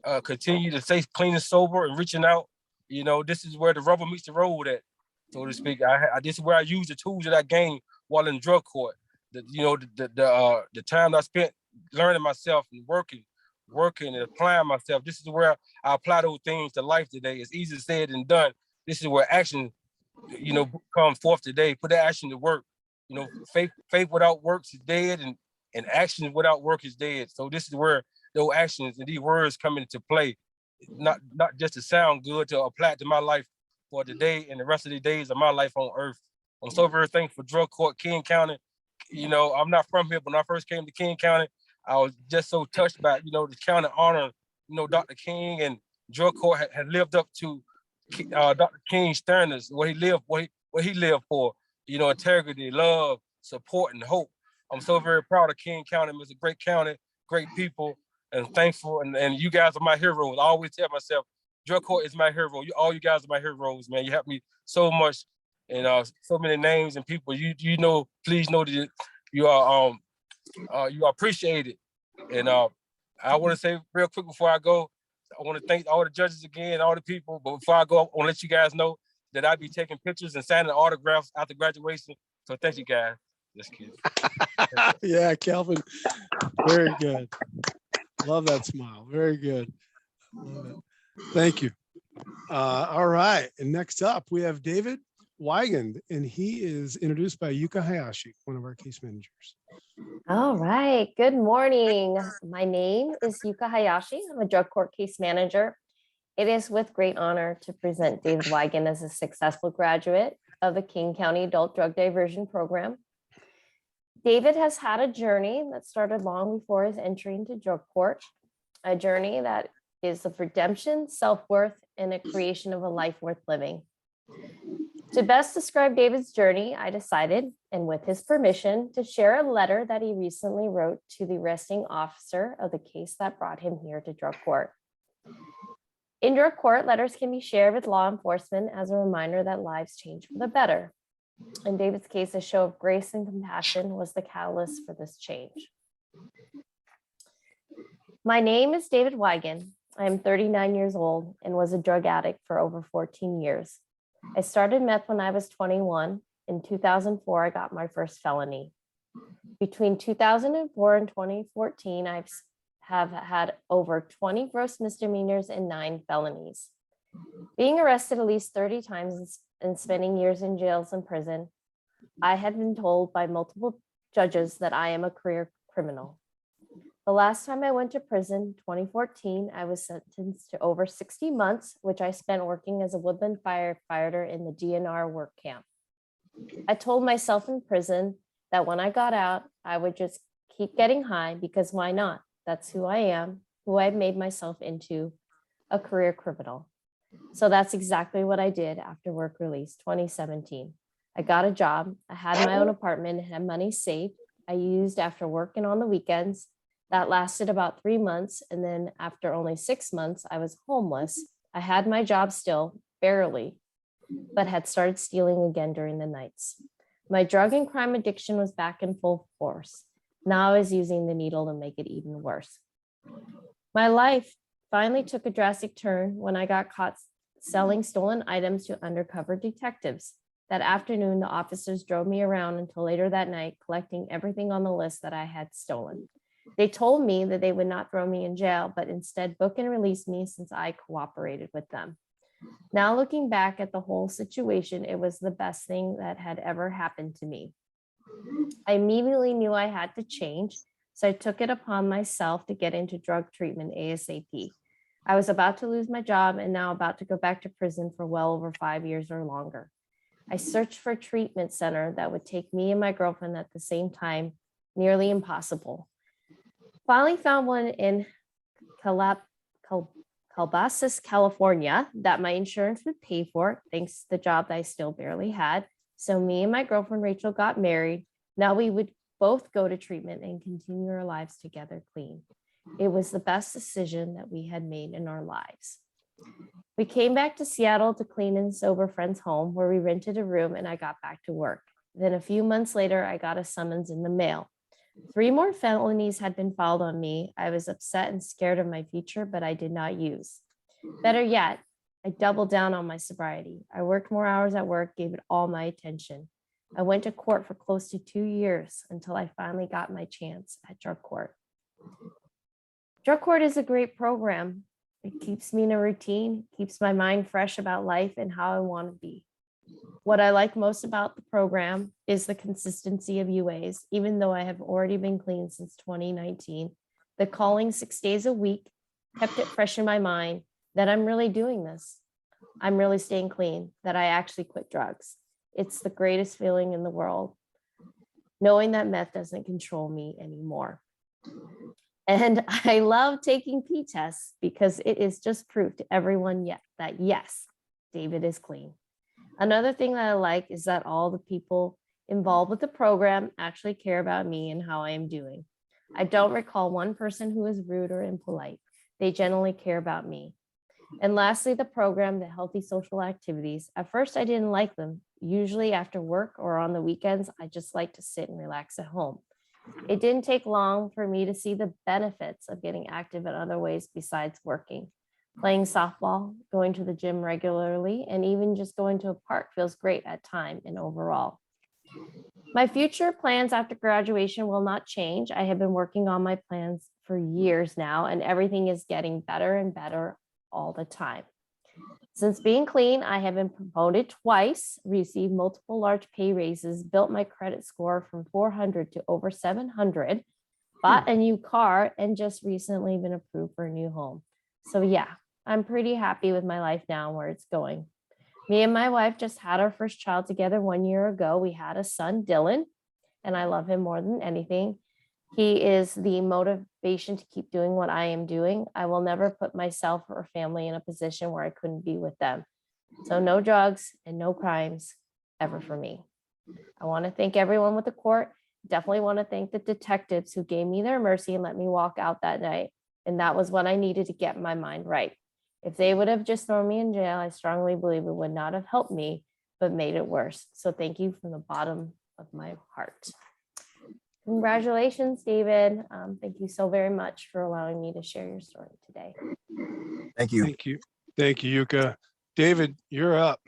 to stay clean and sober and reaching out. This is where the rubber meets the road at, so to speak. This is where I use the tools that I gained while in drug court. The time I spent learning myself and working and applying myself. This is where I apply those things to life today. It's easier said than done. This is where action, come forth today. Put that action to work. Faith without works is dead, and action without work is dead. So this is where those actions and these words come into play. Not just to sound good, to apply it to my life for today and the rest of the days of my life on earth. I'm so very thankful for drug court, King County. I'm not from here, but when I first came to King County, I was just so touched by, the county honor, Dr. King, and drug court had lived up to Dr. King's standards, what he lived for, integrity, love, support, and hope. I'm so very proud of King County. It's a great county, great people, and thankful. And you guys are my heroes. I always tell myself, drug court is my hero. All you guys are my heroes, man. You helped me so much, and so many names and people. Please know that you are appreciated. And I want to say real quick before I go, I want to thank all the judges again, all the people. But before I go, I want to let you guys know that I'll be taking pictures and signing autographs after graduation. So thank you, guys. Just kidding. Yeah, Kelvin, very good. Love that smile. Very good. Love it. Thank you. All right. And next up, we have David Weigand, and he is introduced by Yuka Hayashi, one of our case managers. All right. Good morning. My name is Yuka Hayashi. I'm a drug court case manager. It is with great honor to present David Weigand as a successful graduate of the King County Adult Drug Diversion Program. David has had a journey that started long before his entry into drug court, a journey that is of redemption, self-worth, and a creation of a life worth living. To best describe David's journey, I decided, and with his permission, to share a letter that he recently wrote to the arresting officer of the case that brought him here to drug court. In drug court, letters can be shared with law enforcement as a reminder that lives change for the better. In David's case, a show of grace and compassion was the catalyst for this change. My name is David Weigand. I am 39 years old and was a drug addict for over 14 years. I started meth when I was 21. In 2004, I got my first felony. Between 2004 and 2014, I have had over 20 gross misdemeanors and 9 felonies. Being arrested at least 30 times and spending years in jails and prison, I had been told by multiple judges that I am a career criminal. The last time I went to prison, 2014, I was sentenced to over 60 months, which I spent working as a woodland firefighter in the DNR work camp. I told myself in prison that when I got out, I would just keep getting high because why not? That's who I am, who I've made myself into, a career criminal. So that's exactly what I did after work release 2017. I got a job, I had my own apartment, had money saved. I used after work and on the weekends. That lasted about 3 months. And then after only 6 months, I was homeless. I had my job still, barely, but had started stealing again during the nights. My drug and crime addiction was back in full force. Now I was using the needle to make it even worse. My life finally took a drastic turn when I got caught selling stolen items to undercover detectives. That afternoon, the officers drove me around until later that night, collecting everything on the list that I had stolen. They told me that they would not throw me in jail, but instead book and release me since I cooperated with them. Now looking back at the whole situation, it was the best thing that had ever happened to me. I immediately knew I had to change, so I took it upon myself to get into drug treatment ASAP. I was about to lose my job and now about to go back to prison for well over 5 years or longer. I searched for a treatment center that would take me and my girlfriend at the same time, nearly impossible. Finally found one in Calabasas, California, that my insurance would pay for, thanks to the job that I still barely had. So me and my girlfriend Rachel got married. Now we would both go to treatment and continue our lives together clean. It was the best decision that we had made in our lives. We came back to Seattle to clean and sober friend's home, where we rented a room and I got back to work. Then a few months later, I got a summons in the mail. 3 more felonies had been filed on me. I was upset and scared of my future, but I did not use. Better yet, I doubled down on my sobriety. I worked more hours at work, gave it all my attention. I went to court for close to 2 years until I finally got my chance at drug court. Drug court is a great program. It keeps me in a routine, keeps my mind fresh about life and how I want to be. What I like most about the program is the consistency of UAs. Even though I have already been clean since 2019, the calling 6 days a week kept it fresh in my mind that I'm really doing this. I'm really staying clean, that I actually quit drugs. It's the greatest feeling in the world, knowing that meth doesn't control me anymore. And I love taking P-tests because it is just proof to everyone that yes, David is clean. Another thing that I like is that all the people involved with the program actually care about me and how I am doing. I don't recall one person who is rude or impolite. They generally care about me. And lastly, the program, the healthy social activities. At first, I didn't like them. Usually after work or on the weekends, I just like to sit and relax at home. It didn't take long for me to see the benefits of getting active in other ways besides working. Playing softball, going to the gym regularly, and even just going to a park feels great at time and overall. My future plans after graduation will not change. I have been working on my plans for years now, and everything is getting better and better all the time. Since being clean, I have been promoted twice, received multiple large pay raises, built my credit score from 400 to over 700, bought a new car, and just recently been approved for a new home. So yeah, I'm pretty happy with my life now and where it's going. Me and my wife just had our first child together 1 year ago. We had a son, Dylan, and I love him more than anything. He is the motivation to keep doing what I am doing. I will never put myself or family in a position where I couldn't be with them. So no drugs and no crimes ever for me. I want to thank everyone with the court. Definitely want to thank the detectives who gave me their mercy and let me walk out that night. And that was what I needed to get my mind right. If they would have just thrown me in jail, I strongly believe it would not have helped me, but made it worse. So thank you from the bottom of my heart. Congratulations, David. Thank you so very much for allowing me to share your story today. Thank you. Thank you. Thank you, Yuka. David, you're up.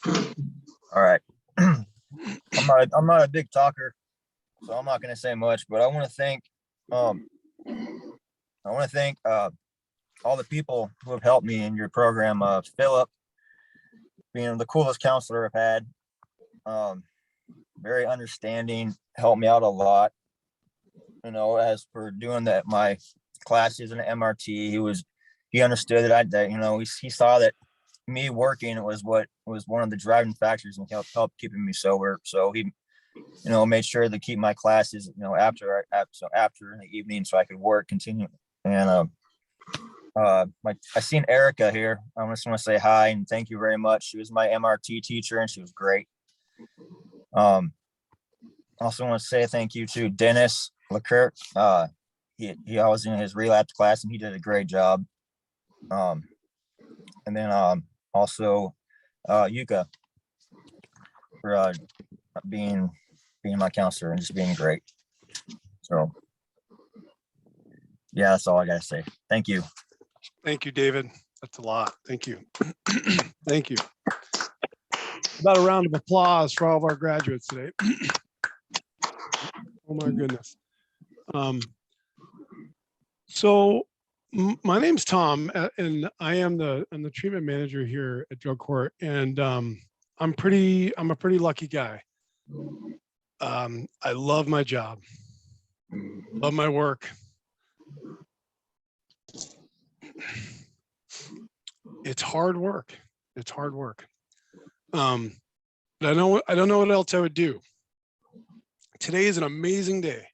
All right. I'm not a big talker, so I'm not going to say much, but I want to thank all the people who have helped me in your program. Philip, being the coolest counselor I've had, very understanding, helped me out a lot. You know, as for doing that, my classes in MRT, he understood that he saw that me working was one of the driving factors and helped keeping me sober. So he, made sure to keep my classes, after in the evening so I could continue. And I seen Erica here. I just want to say hi and thank you very much. She was my MRT teacher and she was great. Also want to say thank you to Dennis Leclerc. He was in his relapse class and he did a great job. And then also Yuka for being my counselor and just being great. So yeah, that's all I gotta say. Thank you. Thank you, David. That's a lot. Thank you. Thank you. About a round of applause for all of our graduates today. Oh my goodness. My name's Tom, and I'm the treatment manager here at Drug Court, and I'm a pretty lucky guy. I love my job, love my work. It's hard work. It's hard work. But I don't know what else I would do. Today is an amazing day,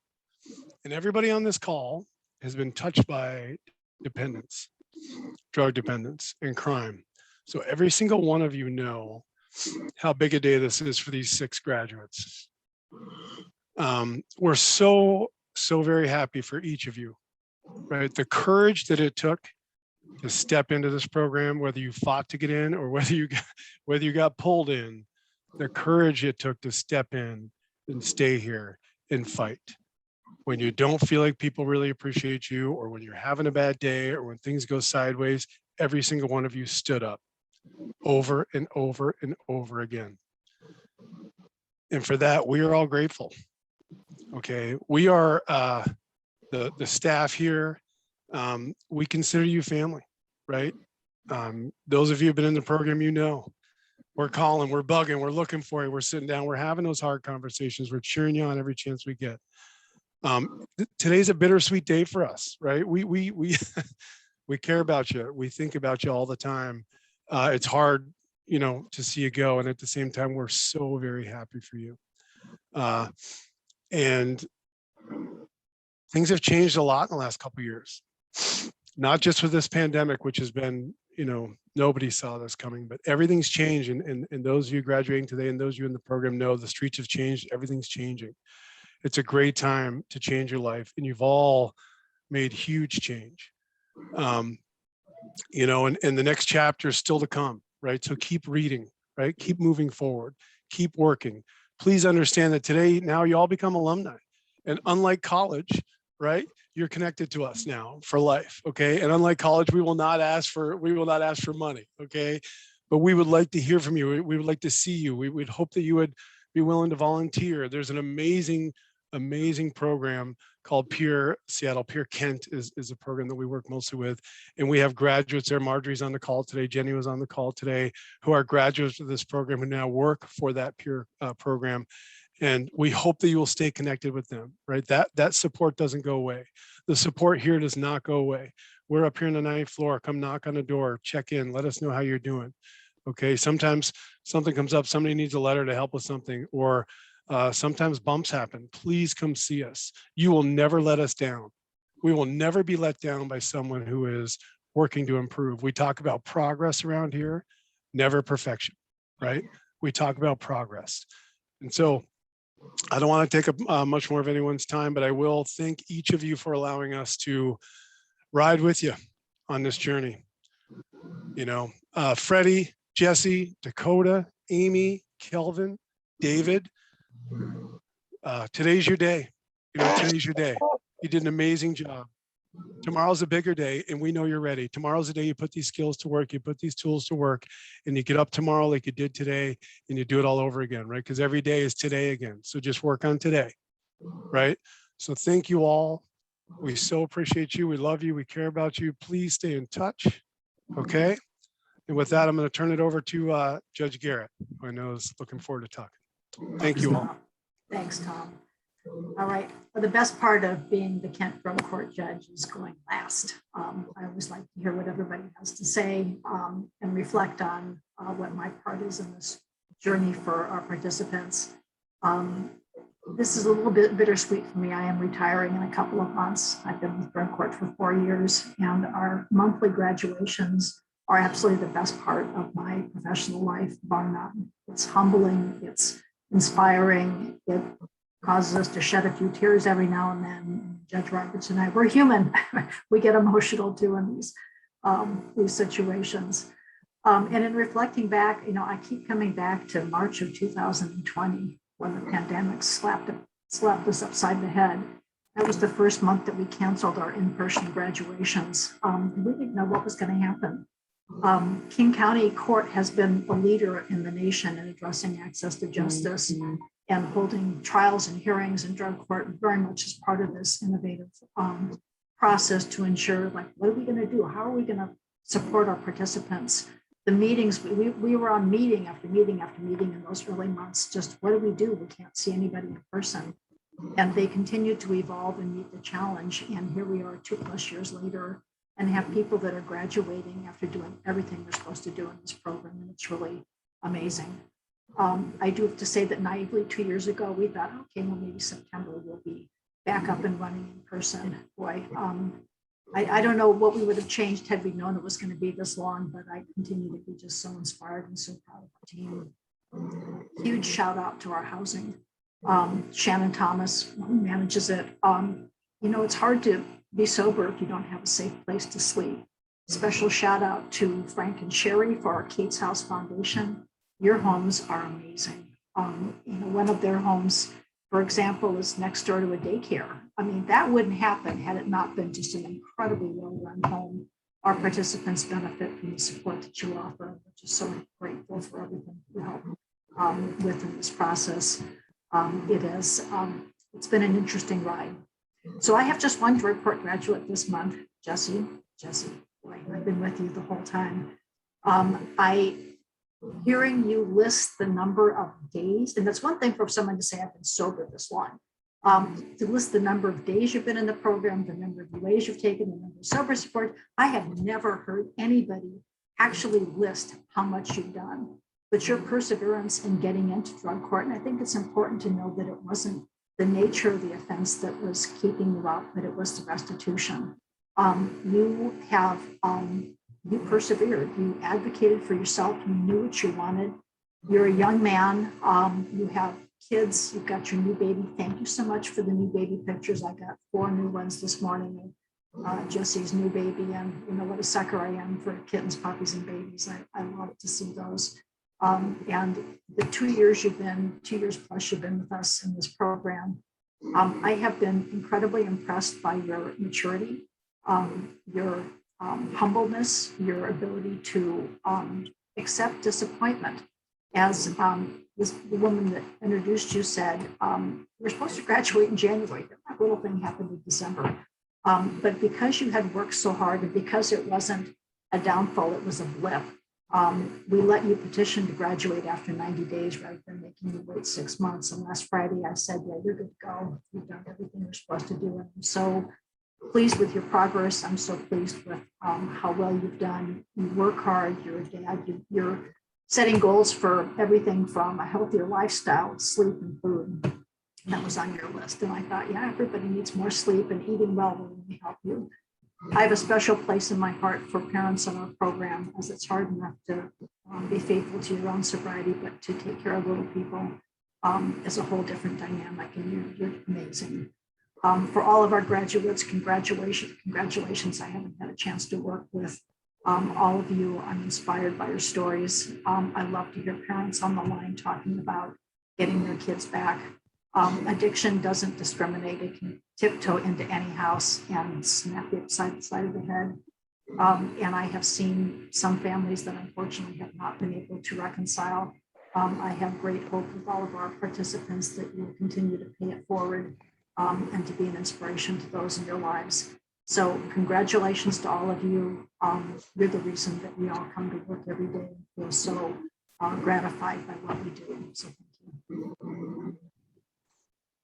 and everybody on this call has been touched by dependence, drug dependence, and crime. So every single one of you know how big a day this is for these 6 graduates. We're so very happy for each of you, right? The courage that it took to step into this program, whether you fought to get in or whether you got pulled in, the courage it took to step in and stay here and fight. When you don't feel like people really appreciate you, or when you're having a bad day, or when things go sideways, every single one of you stood up over and over and over again. And for that, we are all grateful. Okay, we are the staff here. We consider you family, right? Those of you who've been in the program, you know, we're calling, we're bugging, we're looking for you, we're sitting down, we're having those hard conversations, we're cheering you on every chance we get. Today's a bittersweet day for us, right? We we care about you. We think about you all the time. It's hard, you know, to see you go, and at the same time, we're so very happy for you. And things have changed a lot in the last couple of years, not just with this pandemic, which has been, you know, nobody saw this coming, but everything's changed. And those of you graduating today and those of you in the program know the streets have changed. Everything's changing. It's a great time to change your life, and you've all made huge change. You know, and the next chapter is still to come, right? So keep reading, right? Keep moving forward, keep working. Please understand that today, now you all become alumni, and unlike college, right? You're connected to us now for life, okay? And unlike college, we will not ask for money, okay? But we would like to hear from you. We would like to see you. We would hope that you would be willing to volunteer. There's an amazing program called Peer Seattle. Peer Kent is a program that we work mostly with. And we have graduates there. Marjorie's on the call today. Jenny was on the call today, who are graduates of this program who now work for that Peer program. And we hope that you will stay connected with them, right? That support doesn't go away. The support here does not go away. We're up here on the 9th floor. Come knock on the door, check in, let us know how you're doing. Okay, sometimes something comes up, somebody needs a letter to help with something, or sometimes bumps happen. Please come see us. You will never let us down. We will never be let down by someone who is working to improve. We talk about progress around here, never perfection, right? We talk about progress. And so I don't want to take up much more of anyone's time, but I will thank each of you for allowing us to ride with you on this journey. You know, Freddy, Jesse, Dakota, Amy, Kelvin, David, today's your day. You know, today's your day. You did an amazing job. Tomorrow's a bigger day, and we know you're ready. Tomorrow's the day you put these skills to work, you put these tools to work, and you get up tomorrow like you did today, and you do it all over again, right? Because every day is today again. So just work on today, right? So thank you all. We so appreciate you. We love you. We care about you. Please stay in touch, okay? And with that, I'm going to turn it over to Judge Garrett, who I know is looking forward to talking. Thank you all. Thanks, Tom. All right. Well, the best part of being the Kent Drug Court judge is going last. I always like to hear what everybody has to say and reflect on what my part is in this journey for our participants. This is a little bit bittersweet for me. I am retiring in a couple of months. I've been with Drug Court for 4 years, and our monthly graduations are absolutely the best part of my professional life, bar none. It's humbling, it's inspiring, it causes us to shed a few tears every now and then. Judge Roberts and I, we're human. We get emotional too in these situations. And in reflecting back, you know, I keep coming back to March of 2020 when the pandemic slapped us upside the head. That was the first month that we canceled our in-person graduations. We didn't know what was going to happen. King County Court has been a leader in the nation in addressing access to justice and holding trials and hearings in drug court very much as part of this innovative process to ensure, like, what are we going to do? How are we going to support our participants? The meetings, we were on meeting after meeting after meeting in those early months. Just what do? We can't see anybody in person. And they continue to evolve and meet the challenge. And here we are 2+ years later and have people that are graduating after doing everything they're supposed to do in this program. And it's really amazing. I do have to say that naively 2 years ago, we thought, okay, well, maybe September we'll be back up and running in person. Boy, I don't know what we would have changed had we known it was going to be this long, but I continue to be just so inspired and so proud of our team. Huge shout out to our housing. Shannon Thomas, who manages it. It's hard to be sober if you don't have a safe place to sleep. Special shout out to Frank and Sherry for our Kate's House Foundation. Your homes are amazing. One of their homes, for example, is next door to a daycare. I mean, that wouldn't happen had it not been just an incredibly well-run home. Our participants benefit from the support that you offer. We're just so grateful for everything you help with in this process. It's been an interesting ride. So I have just one drug court graduate this month, Jesse, boy, I've been with you the whole time. Hearing you list the number of days, and that's one thing for someone to say I've been sober this long. To list the number of days you've been in the program, the number of UAs you've taken, the number of sober support. I have never heard anybody actually list how much you've done. But your perseverance in getting into drug court, and I think it's important to know that it wasn't the nature of the offense that was keeping you out, but it was the restitution. You persevered, you advocated for yourself, you knew what you wanted. You're a young man, you have kids, you've got your new baby. Thank you so much for the new baby pictures. I got 4 new ones this morning of Jesse's new baby, and you know what a sucker I am for kittens, puppies, and babies. I love to see those. And the 2 years plus you've been with us in this program, I have been incredibly impressed by your maturity, your humbleness, your ability to accept disappointment. As the woman that introduced you said, we're supposed to graduate in January. That little thing happened in December. But because you had worked so hard and because it wasn't a downfall, it was a blip. We let you petition to graduate after 90 days rather than making you wait 6 months. And last Friday, I said, yeah, you're good to go. You've done everything you're supposed to do. And I'm so pleased with your progress. I'm so pleased with how well you've done. You work hard. You're a dad. You're setting goals for everything from a healthier lifestyle, sleep, and food. That was on your list. And I thought, yeah, everybody needs more sleep, and eating well will really help you. I have a special place in my heart for parents in our program, as it's hard enough to be faithful to your own sobriety, but to take care of little people is a whole different dynamic, and you're amazing. For all of our graduates, congratulations. I haven't had a chance to work with all of you. I'm inspired by your stories. I love to hear parents on the line talking about getting their kids back. Addiction doesn't discriminate. It can tiptoe into any house and snap you upside the side of the head. And I have seen some families that unfortunately have not been able to reconcile. I have great hope with all of our participants that you'll continue to pay it forward and to be an inspiration to those in your lives. So congratulations to all of you. You're the reason that we all come to work every day and feel so gratified by what we do. So thank you.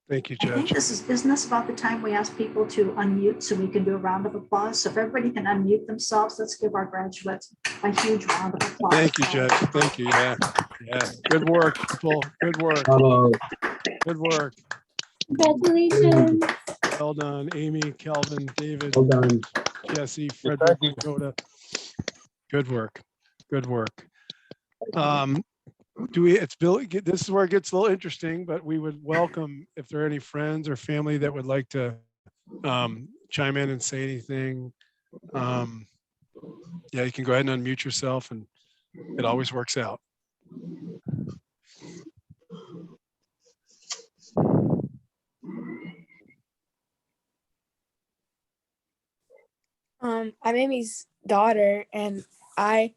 Thank you, I think Judge. isn't this about the time we ask people to unmute so we can do a round of applause? So if everybody can unmute themselves, let's give our graduates a huge round of applause. Thank you, Judge. Thank you. Yeah. Good work, people. Good work. Good work. Congratulations. Well done, Amy, Kelvin, David, Well done. Jesse, Frederick, Dakota. Good work. Good work. It's Bill. This is where it gets a little interesting, but we would welcome if there are any friends or family that would like to chime in and say anything. Yeah, you can go ahead and unmute yourself, and it always works out. I'm Amy's daughter, and I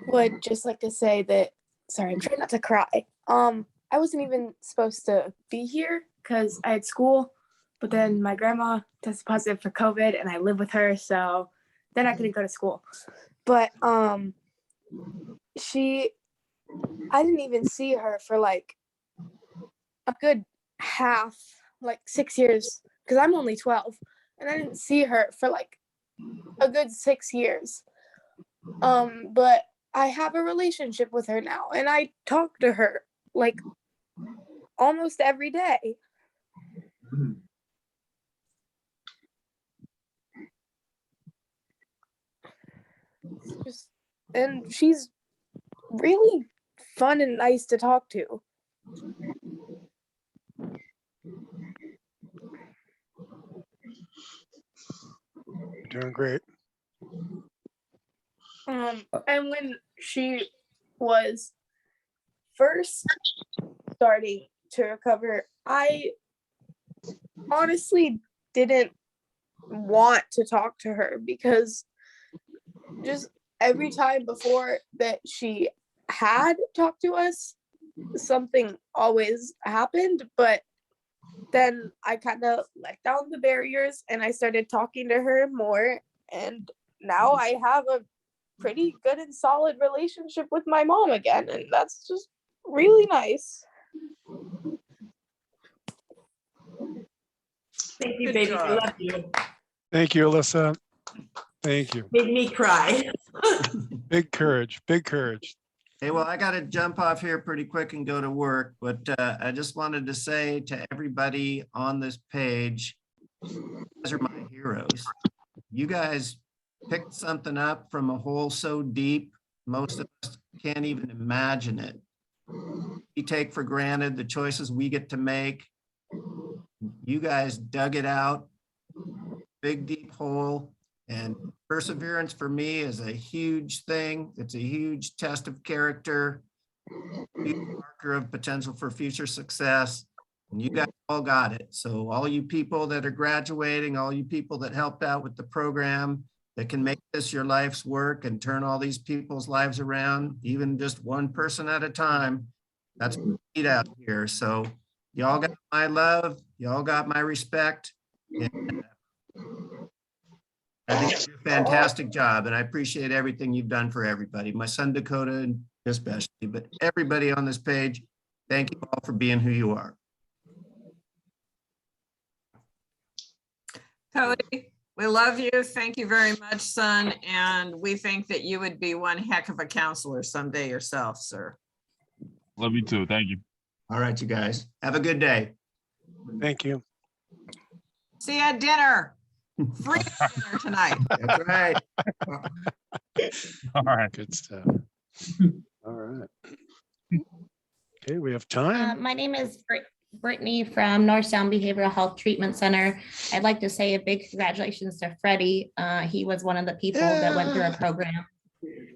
would just like to say that, sorry, I'm trying not to cry. I wasn't even supposed to be here because I had school, but then my grandma tested positive for COVID and I live with her, so then I couldn't go to school. But I didn't even see her for like a good half, like 6 years, because I'm only 12, and I didn't see her for like a good 6 years. But I have a relationship with her now, and I talk to her like almost every day. And she's really fun and nice to talk to. You're doing great. And when she was first starting to recover, I honestly didn't want to talk to her because just every time before that she had talked to us, something always happened. But then I kind of let down the barriers and I started talking to her more. And now I have a pretty good and solid relationship with my mom again. And that's just really nice. Thank you, baby. I love you. Thank you, Alyssa. Thank you. Made me cry. Big courage, big courage. Hey, well, I got to jump off here pretty quick and go to work, but I just wanted to say to everybody on this page, you guys are my heroes. You guys picked something up from a hole so deep, most of us can't even imagine it. We take for granted the choices we get to make. You guys dug it out, big deep hole, and perseverance for me is a huge thing. It's a huge test of character, huge marker of potential for future success. And you guys all got it. So all you people that are graduating, all you people that helped out with the program, that can make this your life's work and turn all these people's lives around, even just one person at a time, that's what we need out here. So y'all got my love, y'all got my respect. And I think you do a fantastic job, and I appreciate everything you've done for everybody. My son Dakota especially, but everybody on this page, thank you all for being who you are. Cody, we love you. Thank you very much, son. And we think that you would be one heck of a counselor someday yourself, sir. Love you too. Thank you. All right, you guys. Have a good day. Thank you. See you at dinner. Free dinner tonight. That's right. All right. Good stuff. All right. Okay, we have time. My name is Brittany from North Sound Behavioral Health Treatment Center. I'd like to say a big congratulations to Freddy. He was one of the people that went through our program.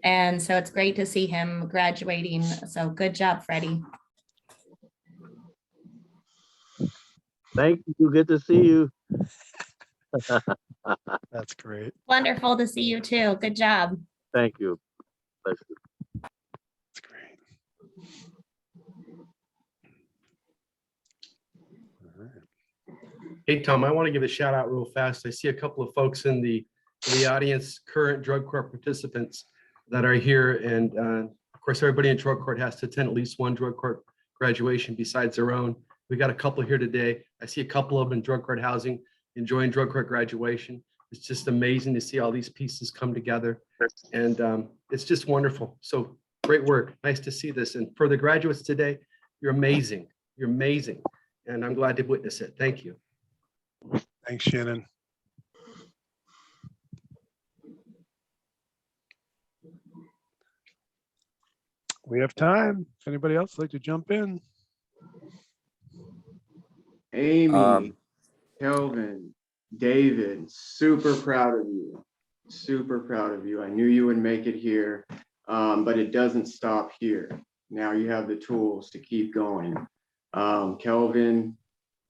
And so it's great to see him graduating. So good job, Freddy. Thank you. Good to see you. That's great. Wonderful to see you too. Good job. Thank you. Bless you. That's great. All right. Hey, Tom, I want to give a shout out real fast. I see a couple of folks in the audience, current drug court participants that are here. And of course, everybody in drug court has to attend at least one drug court graduation besides their own. We got a couple here today. I see a couple of them in drug court housing, enjoying drug court graduation. It's just amazing to see all these pieces come together. And it's just wonderful. So great work. Nice to see this. And for the graduates today, you're amazing. You're amazing. And I'm glad to witness it. Thank you. Thanks, Shannon. We have time. If anybody else would like to jump in. Amy, Kelvin, David, super proud of you. Super proud of you. I knew you would make it here, but it doesn't stop here. Now you have the tools to keep going. Kelvin,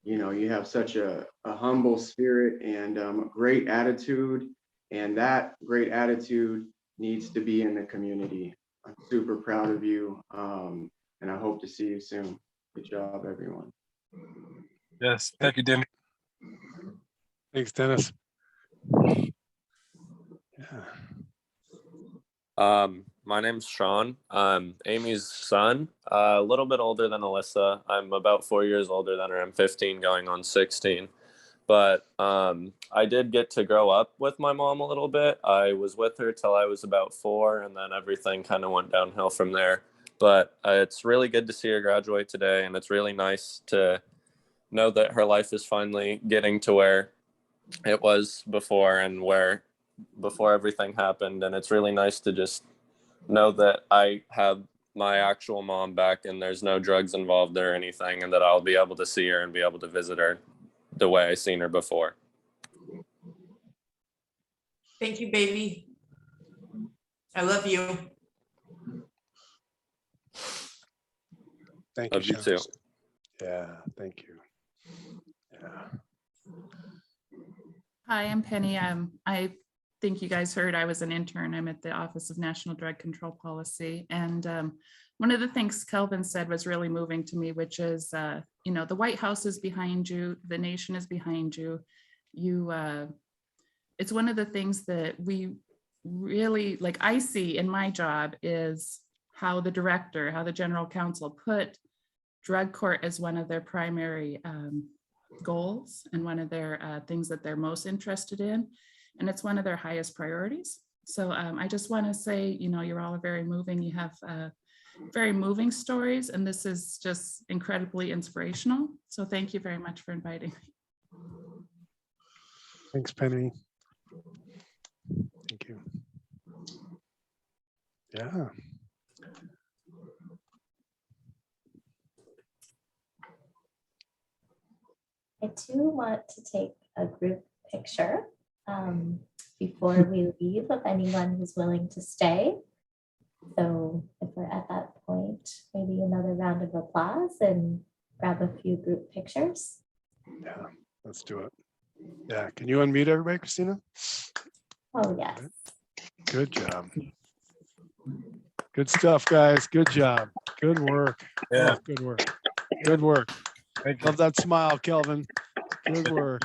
you know, you have such a humble spirit and a great attitude. And that great attitude needs to be in the community. I'm super proud of you. And I hope to see you soon. Good job, everyone. Yes, thank you, Dennis. Thanks, Dennis. My name's Sean. I'm Amy's son, a little bit older than Alyssa. I'm about 4 years older than her. I'm 15 going on 16. But I did get to grow up with my mom a little bit. I was with her till I was about 4, and then everything kind of went downhill from there. But it's really good to see her graduate today, and it's really nice to know that her life is finally getting to where it was before and where before everything happened. And it's really nice to just know that I have my actual mom back and there's no drugs involved or anything, and that I'll be able to see her and be able to visit her the way I seen her before. Thank you, baby. I love you. Thank you. Love you Sean. too. Yeah, thank you. Yeah. Hi, I'm Penny. I think you guys heard I was an intern. I'm at the Office of National Drug Control Policy. And one of the things Kelvin said was really moving to me, which is, you know, the White House is behind you. The nation is behind you. It's one of the things that we really, like I see in my job is how the director, how the general counsel put drug court as one of their primary goals and one of their things that they're most interested in. And it's one of their highest priorities. So I just want to say, you know, you're all very moving. You have very moving stories, and this is just incredibly inspirational. So thank you very much for inviting me. Thanks, Penny. Thank you. Yeah. I do want to take a group picture before we leave, if anyone who's willing to stay. So if we're at that point, maybe another round of applause and grab a few group pictures. Yeah, let's do it. Yeah, can you unmute everybody, Christina? Oh, yes. Good job. Good stuff, guys. Good job. Good work. Yeah. Oh, good work. Good work. Love that smile, Kelvin. Good work.